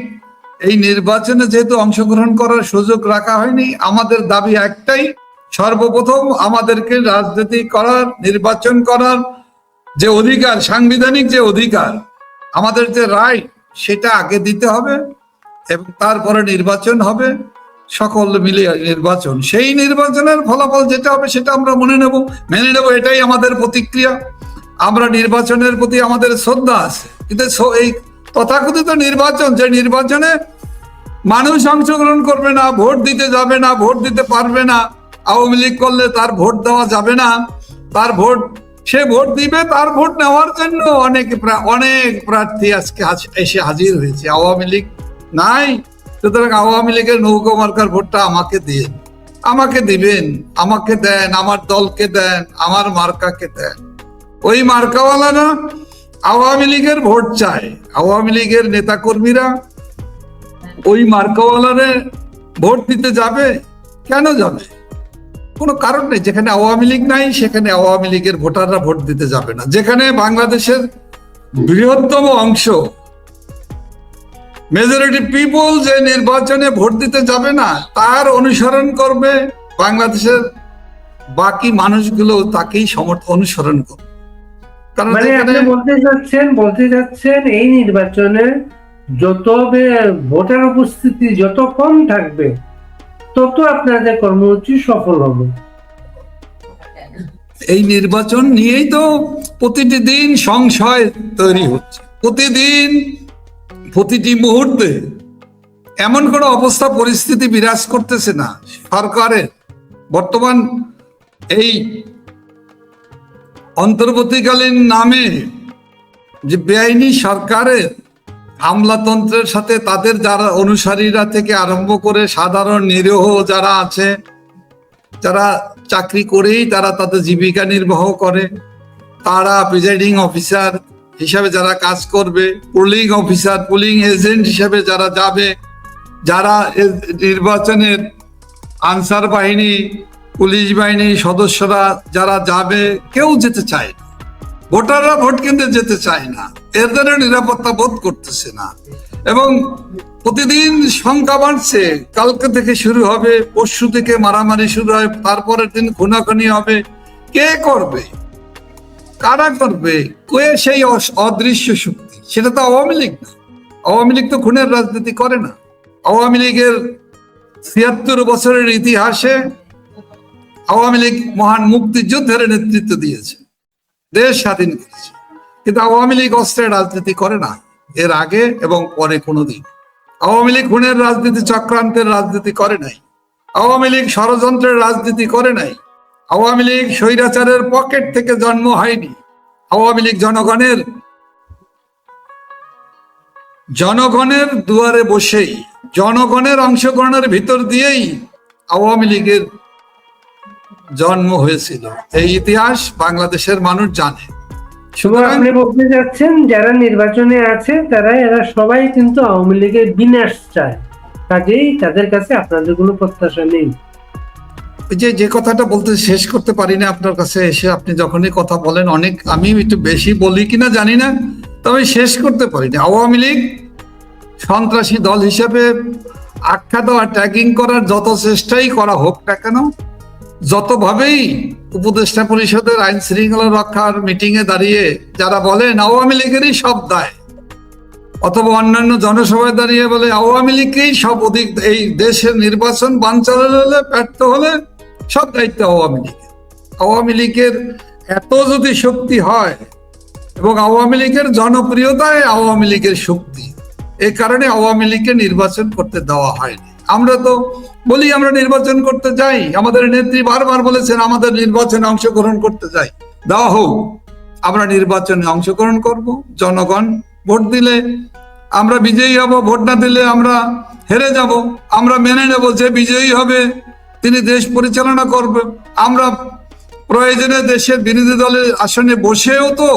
এই নির্বাচনে যেহেতু অংশগ্রহণ করার সুযোগ রাখা হয়নি, আমাদের দাবি একটাই, সর্বপ্রথম আমাদেরকে রাজনীতি করার, নির্বাচন করার যে অধিকার, সাংবিধানিক যে অধিকার, আমাদের যে রাইট, সেটা আগে দিতে হবে এবং তারপরে নির্বাচন হবে, সকল মিলিয়ে নির্বাচন। সেই নির্বাচনের ফলাফল যেটা হবে সেটা আমরা মেনে নেব, এটাই আমাদের প্রতিক্রিয়া। আমরা নির্বাচনের প্রতি আমাদের শ্রদ্ধা আছে, কিন্তু এই তথাকথিত নির্বাচন, যে নির্বাচনে মানুষ অংশগ্রহণ করবে না, ভোট দিতে যাবে না, ভোট দিতে পারবে না, আওয়ামী লীগ করলে তার ভোট দেওয়া যাবে না, তার ভোট সে ভোট দিবে, তার ভোট নেওয়ার জন্য অনেক প্রার্থী আজকে এসে হাজির হয়েছে। আওয়ামী লীগ নাই, সুতরাং আওয়ামী লীগের নৌকা মার্কার ভোটটা আমাকে দিন, আমাকে দিবেন, আমাকে দেন, আমার দলকে দেন, আমার মার্কাকে দেন। ওই মার্কাওয়ালারা আওয়ামী লীগের ভোট চায়। আওয়ামী লীগের নেতা কর্মীরা ওই মার্কাওয়ালারে ভোট দিতে যাবে? কেন যাবে? কোনো কারণ নেই। যেখানে আওয়ামী লীগ নাই সেখানে আওয়ামী লীগের ভোটাররা ভোট দিতে যাবে না। যেখানে বাংলাদেশের বৃহত্তম অংশ, মেজরিটি পিপল যে নির্বাচনে ভোট দিতে যাবে না, তার অনুসরণ করবে বাংলাদেশের বাকি মানুষগুলো, তাকেই অনুসরণ করবে। কারণ মানে আপনি বলতে চাচ্ছেন এই নির্বাচনে যত ভোটার উপস্থিতি যত কম থাকবে, তত আপনাদের কর্মসূচি সফল হবে। এই নির্বাচন নিয়েই তো প্রতিটি দিন সংশয় তৈরি হচ্ছে। প্রতিদিন, প্রতিটি মুহূর্তে এমন কোনো অবস্থা, পরিস্থিতি বিরাজ করতেছে না সরকারের। বর্তমান এই অন্তর্বর্তীকালীন নামে যে বেআইনি সরকারের আমলাতন্ত্রের সাথে তাদের যারা অনুসারীরা থেকে আরম্ভ করে সাধারণ নিরীহ যারা আছে, যারা চাকরি করেই তারা তাদের জীবিকা নির্বাহ করে, তারা প্রিজাইডিং অফিসার হিসাবে যারা কাজ করবে, পোলিং অফিসার, পোলিং এজেন্ট হিসাবে যারা যাবে, যারা নির্বাচনের আনসার বাহিনী, পুলিশ বাহিনী সদস্যরা যারা যাবে, কেউ যেতে চায় না। ভোটাররা ভোট কিনতে যেতে চায় না, এদের নিরাপত্তা বোধ করতেছে না। এবং প্রতিদিন সংখ্যা বাড়ছে। কালকে থেকে শুরু হবে, পরশু থেকে মারামারি শুরু হয়, তারপরের দিন খুনাখুনি হবে। কে করবে? কারা করবে? কে সেই অদৃশ্য শক্তি? সেটা তো আওয়ামী লীগ না। আওয়ামী লীগ তো খুনের রাজনীতি করে না। আওয়ামী লীগের ৭৬ বছরের ইতিহাসে আওয়ামী লীগ মহান মুক্তিযুদ্ধের নেতৃত্ব দিয়েছে, দেশ স্বাধীন করেছে। কিন্তু আওয়ামী লীগ অস্ত্রের রাজনীতি করে না, এর আগে এবং পরে কোনোদিন। আওয়ামী লীগ খুনের রাজনীতি, চক্রান্তের রাজনীতি করে নাই। আওয়ামী লীগ ষড়যন্ত্রের রাজনীতি করে নাই। আওয়ামী লীগ স্বৈরাচারের পকেট থেকে জন্ম হয়নি। আওয়ামী লীগ জনগণের দুয়ারে বসেই, জনগণের অংশগ্রহণের ভিতর দিয়েই আওয়ামী লীগের জন্ম হয়েছিল। এই ইতিহাস বাংলাদেশের মানুষ জানে। আপনি বলতে চাচ্ছেন যারা নির্বাচনে আছে এরা সবাই কিন্তু আওয়ামী লীগের বিনাশ চায়, কাজেই তাদের কাছে আপনাদের কোনো প্রত্যাশা নেই। যে কথাটা বলতে শেষ করতে পারি না আপনার কাছে এসে, আপনি যখনই কথা বলেন, অনেক আমি একটু বেশি বলি কিনা জানি না, তবে শেষ করতে পারি না। আওয়ামী লীগ সন্ত্রাসী দল হিসেবে আখ্যা দেওয়া, ট্যাগিং করার যত চেষ্টাই করা হোক না কেন, যতভাবেই উপদেষ্টা পরিষদের আইন শৃঙ্খলা রক্ষার মিটিং এ দাঁড়িয়ে যারা বলেন আওয়ামী লীগেরই সব দায়, অথবা অন্যান্য জনসভায় দাঁড়িয়ে বলে আওয়ামী লীগকেই সব অধিক, এই দেশের নির্বাচন বানচাল হলে, ব্যর্থ হলে সব দায়িত্ব আওয়ামী লীগের। আওয়ামী লীগের এত যদি শক্তি হয় এবং আওয়ামী লীগের জনপ্রিয়তায় আওয়ামী লীগের শক্তি, এই কারণে আওয়ামী লীগকে নির্বাচন করতে দেওয়া হয়নি। আমরা তো বলি আমরা নির্বাচন করতে যাই, আমাদের নেত্রী বারবার বলেছেন আমাদের নির্বাচনে অংশগ্রহণ করতে যাই, দেওয়া হোক, আমরা নির্বাচনে অংশগ্রহণ করব। জনগণ ভোট দিলে আমরা বিজয়ী হব, ভোট না দিলে আমরা হেরে যাব। আমরা মেনে নেব যে বিজয়ী হবে তিনি দেশ পরিচালনা করবে। আমরা প্রয়োজনে দেশের বিরোধী দলের আসনে বসেও তো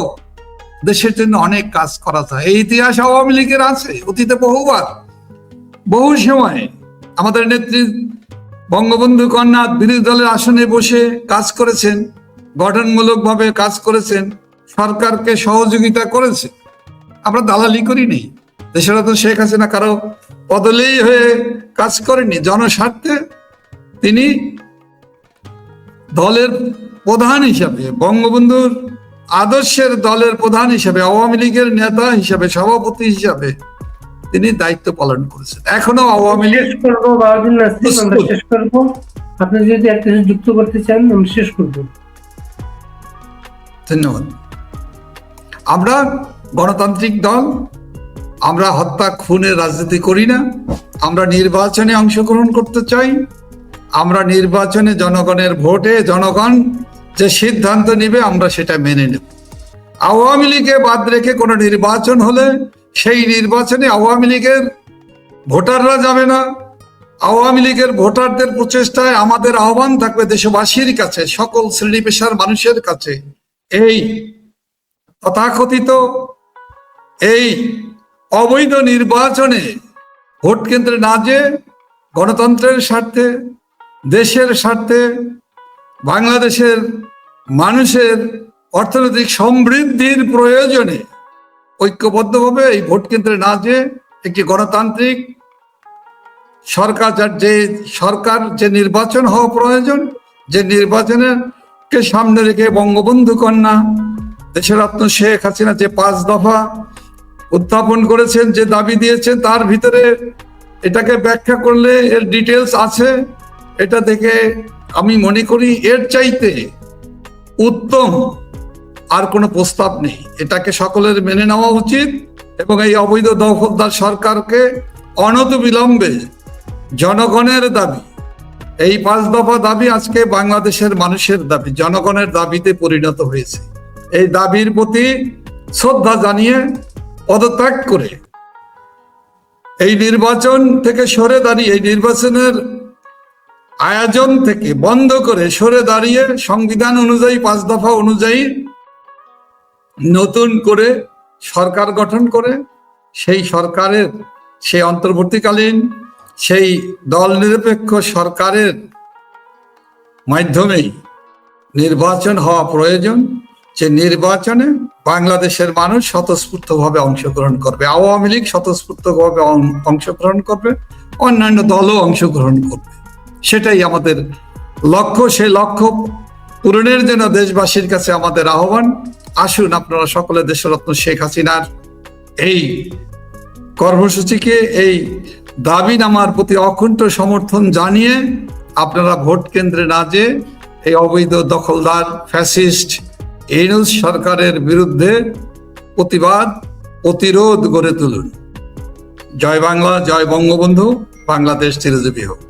দেশের জন্য অনেক কাজ করা যায়। এই ইতিহাস আওয়ামী লীগের আছে অতীতে বহুবার, বহু সময় আমাদের নেত্রী বঙ্গবন্ধু কন্যা বিরোধী দলের আসনে বসে কাজ করেছেন, গঠনমূলকভাবে কাজ করেছেন, সরকারকে সহযোগিতা করেছে। আমরা দালালি করি নেই, দেশের তো শেখ হাসিনা কারো বদলেই হয়ে কাজ করেনি, জনস্বার্থে তিনি দলের প্রধান হিসাবে, বঙ্গবন্ধুর আদর্শের দলের প্রধান হিসাবে, আওয়ামী লীগের নেতা হিসাবে, সভাপতি হিসাবে তিনি দায়িত্ব পালন করেছেন। এখনো আওয়ামী লীগ শেষ করবো বাউদ্দিন নাসিম, আমরা শেষ করবো। আপনি যদি একটা কিছু যুক্ত করতে চান আমি শেষ করবো। ধন্যবাদ। আমরা গণতান্ত্রিক দল, আমরা হত্যা খুনের রাজনীতি করি না। আমরা নির্বাচনে অংশগ্রহণ করতে চাই। আমরা নির্বাচনে জনগণের ভোটে জনগণ যে সিদ্ধান্ত নিবে আমরা সেটা মেনে নেব। আওয়ামী লীগে বাদ রেখে কোনো নির্বাচন হলে সেই নির্বাচনে আওয়ামী লীগের ভোটাররা যাবে না। আওয়ামী লীগের ভোটারদের প্রচেষ্টায় আমাদের আহ্বান থাকবে দেশবাসীর কাছে, সকল শ্রেণী পেশার মানুষের কাছে, এই তথাকথিত এই অবৈধ নির্বাচনে ভোট কেন্দ্রে না যেয়ে গণতন্ত্রের স্বার্থে, দেশের স্বার্থে, বাংলাদেশের মানুষের অর্থনৈতিক সমৃদ্ধির প্রয়োজনে ঐক্যবদ্ধভাবে এই ভোট কেন্দ্রে না যেয়ে একটি গণতান্ত্রিক সরকার যে নির্বাচন হওয়া প্রয়োজন, যে নির্বাচনের কে সামনে রেখে বঙ্গবন্ধু কন্যা দেশরত্ন শেখ হাসিনা যে 5 দফা উত্থাপন করেছেন, যে দাবি দিয়েছেন, তার ভিতরে এটাকে ব্যাখ্যা করলে এর ডিটেলস আছে। এটা থেকে আমি মনে করি এর চাইতে উত্তম আর কোনো প্রস্তাব নেই। এটাকে সকলের মেনে নেওয়া উচিত এবং এই অবৈধ দখলদার সরকারকে অনতিবিলম্বে জনগণের দাবি, এই 5 দফা দাবি আজকে বাংলাদেশের মানুষের দাবি, জনগণের দাবিতে পরিণত হয়েছে। এই দাবির প্রতি শ্রদ্ধা জানিয়ে পদত্যাগ করে এই নির্বাচন থেকে সরে দাঁড়িয়ে, এই নির্বাচনের আয়োজন থেকে বন্ধ করে সরে দাঁড়িয়ে সংবিধান অনুযায়ী 5 দফা অনুযায়ী নতুন করে সরকার গঠন করে সেই সরকারের, সেই অন্তর্বর্তীকালীন সেই দল নিরপেক্ষ সরকারের মাধ্যমেই নির্বাচন হওয়া প্রয়োজন। যে নির্বাচনে বাংলাদেশের মানুষ স্বতঃস্ফূর্তভাবে অংশগ্রহণ করবে, আওয়ামী লীগ স্বতঃস্ফূর্তভাবে অংশগ্রহণ করবে, অন্যান্য দলও অংশগ্রহণ করবে। সেটাই আমাদের লক্ষ্য। সেই লক্ষ্য পূরণের জন্য দেশবাসীর কাছে আমাদের আহ্বান, আসুন আপনারা সকলে দেশরত্ন শেখ হাসিনার এই কর্মসূচিকে, এই দাবিনামার প্রতি অকুণ্ঠ সমর্থন জানিয়ে আপনারা ভোট কেন্দ্রে না যেয়ে এই অবৈধ দখলদার ফ্যাসিস্ট ইউনূস সরকারের বিরুদ্ধে প্রতিরোধ গড়ে তুলুন। জয় বাংলা, জয় বঙ্গবন্ধু, বাংলাদেশ চিরজীবী হোক।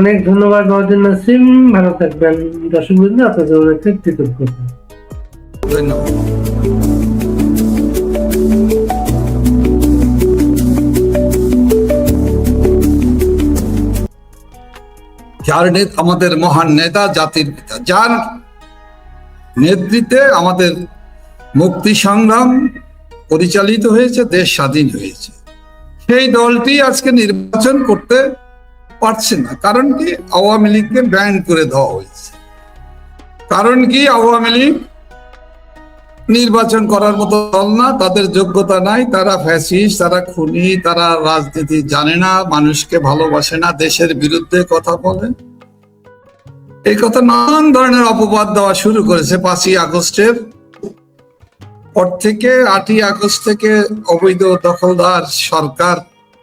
অনেক ধন্যবাদ বাউদ্দিন নাসিম, ভালো থাকবেন। দর্শক বৃন্দ, আপনাদের অনেক কৃতজ্ঞতা। ধন্যবাদ। যার আমাদের মহান নেতা, জাতির পিতা, যার নেতৃত্বে আমাদের মুক্তি সংগ্রাম পরিচালিত হয়েছে, দেশ স্বাধীন হয়েছে, সেই দলটি আজকে নির্বাচন করতে পারছে না। কারণ কি? আওয়ামী লীগকে ব্যান করে দেওয়া হয়েছে। কারণ কি? আওয়ামী লীগ নির্বাচন করার মতো দল না, তাদের যোগ্যতা নাই, তারা ফ্যাসিস্ট, তারা খুনি, তারা রাজনীতি জানে না, মানুষকে ভালোবাসে না, দেশের বিরুদ্ধে কথা বলে। এই কথা নানান ধরনের অপবাদ দেওয়া শুরু করেছে 5ই আগস্টের পর থেকে। 8ই আগস্ট থেকে অবৈধ দখলদার সরকার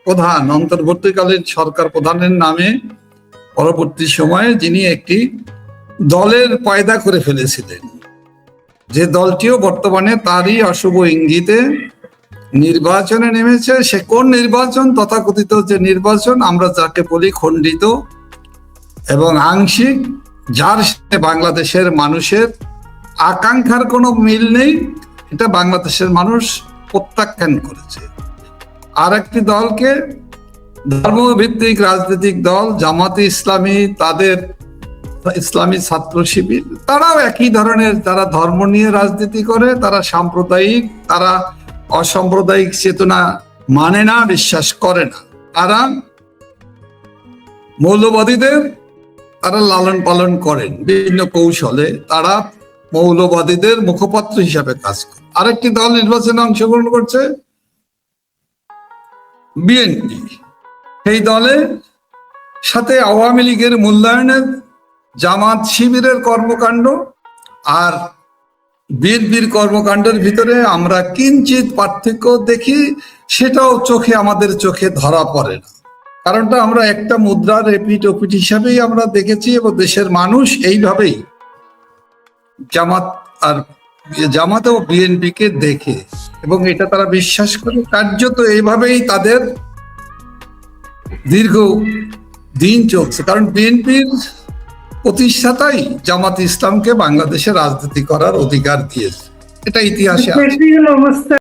প্রধান, অন্তর্বর্তীকালীন সরকার প্রধানের নামে পরবর্তী সময়ে যিনি একটি দলের পয়দা করে ফেলেছিলেন, যে দলটিও বর্তমানে তারই অশুভ ইঙ্গিতে নির্বাচনে নেমেছে। সে কোন নির্বাচন? তথাকথিত যে নির্বাচন আমরা যাকে বলি খণ্ডিত এবং আংশিক, যার সাথে বাংলাদেশের মানুষের আকাঙ্ক্ষার কোনো মিল নেই, এটা বাংলাদেশের মানুষ প্রত্যাখ্যান করেছে। আর একটি দলকে, ধর্মভিত্তিক রাজনৈতিক দল জামাতে ইসলামী, তাদের ইসলামী ছাত্র শিবির, তারাও একই ধরনের, তারা ধর্ম নিয়ে রাজনীতি করে, তারা সাম্প্রদায়িক, তারা অসাম্প্রদায়িক চেতনা মানে না, বিশ্বাস করে না। তারা মৌলবাদীদের তারা লালন পালন করেন বিভিন্ন কৌশলে, তারা মৌলবাদীদের মুখপাত্র হিসাবে কাজ করে। আরেকটি দল নির্বাচনে অংশগ্রহণ করছে, বিএনপি। সেই দলের সাথে আওয়ামী লীগের মূল্যায়নের, জামাত শিবিরের কর্মকাণ্ড আর বিএনপির কর্মকাণ্ডের ভিতরে আমরা কিঞ্চিত পার্থক্য দেখি, সেটাও আমাদের চোখে ধরা পড়ে না। কারণটা আমরা একটা মুদ্রার এপিঠ ওপিঠ হিসাবেই আমরা দেখেছি, এবং দেশের মানুষ এইভাবেই জামাত ও বিএনপিকে দেখে, এবং এটা তারা বিশ্বাস করে। কার্যত এইভাবেই তাদের দীর্ঘ দিন চলছে, কারণ বিএনপির প্রতিষ্ঠাতাই জামাত ইসলামকে বাংলাদেশে রাজনীতি করার অধিকার দিয়েছে। এটা ইতিহাসে আছে। অবস্থা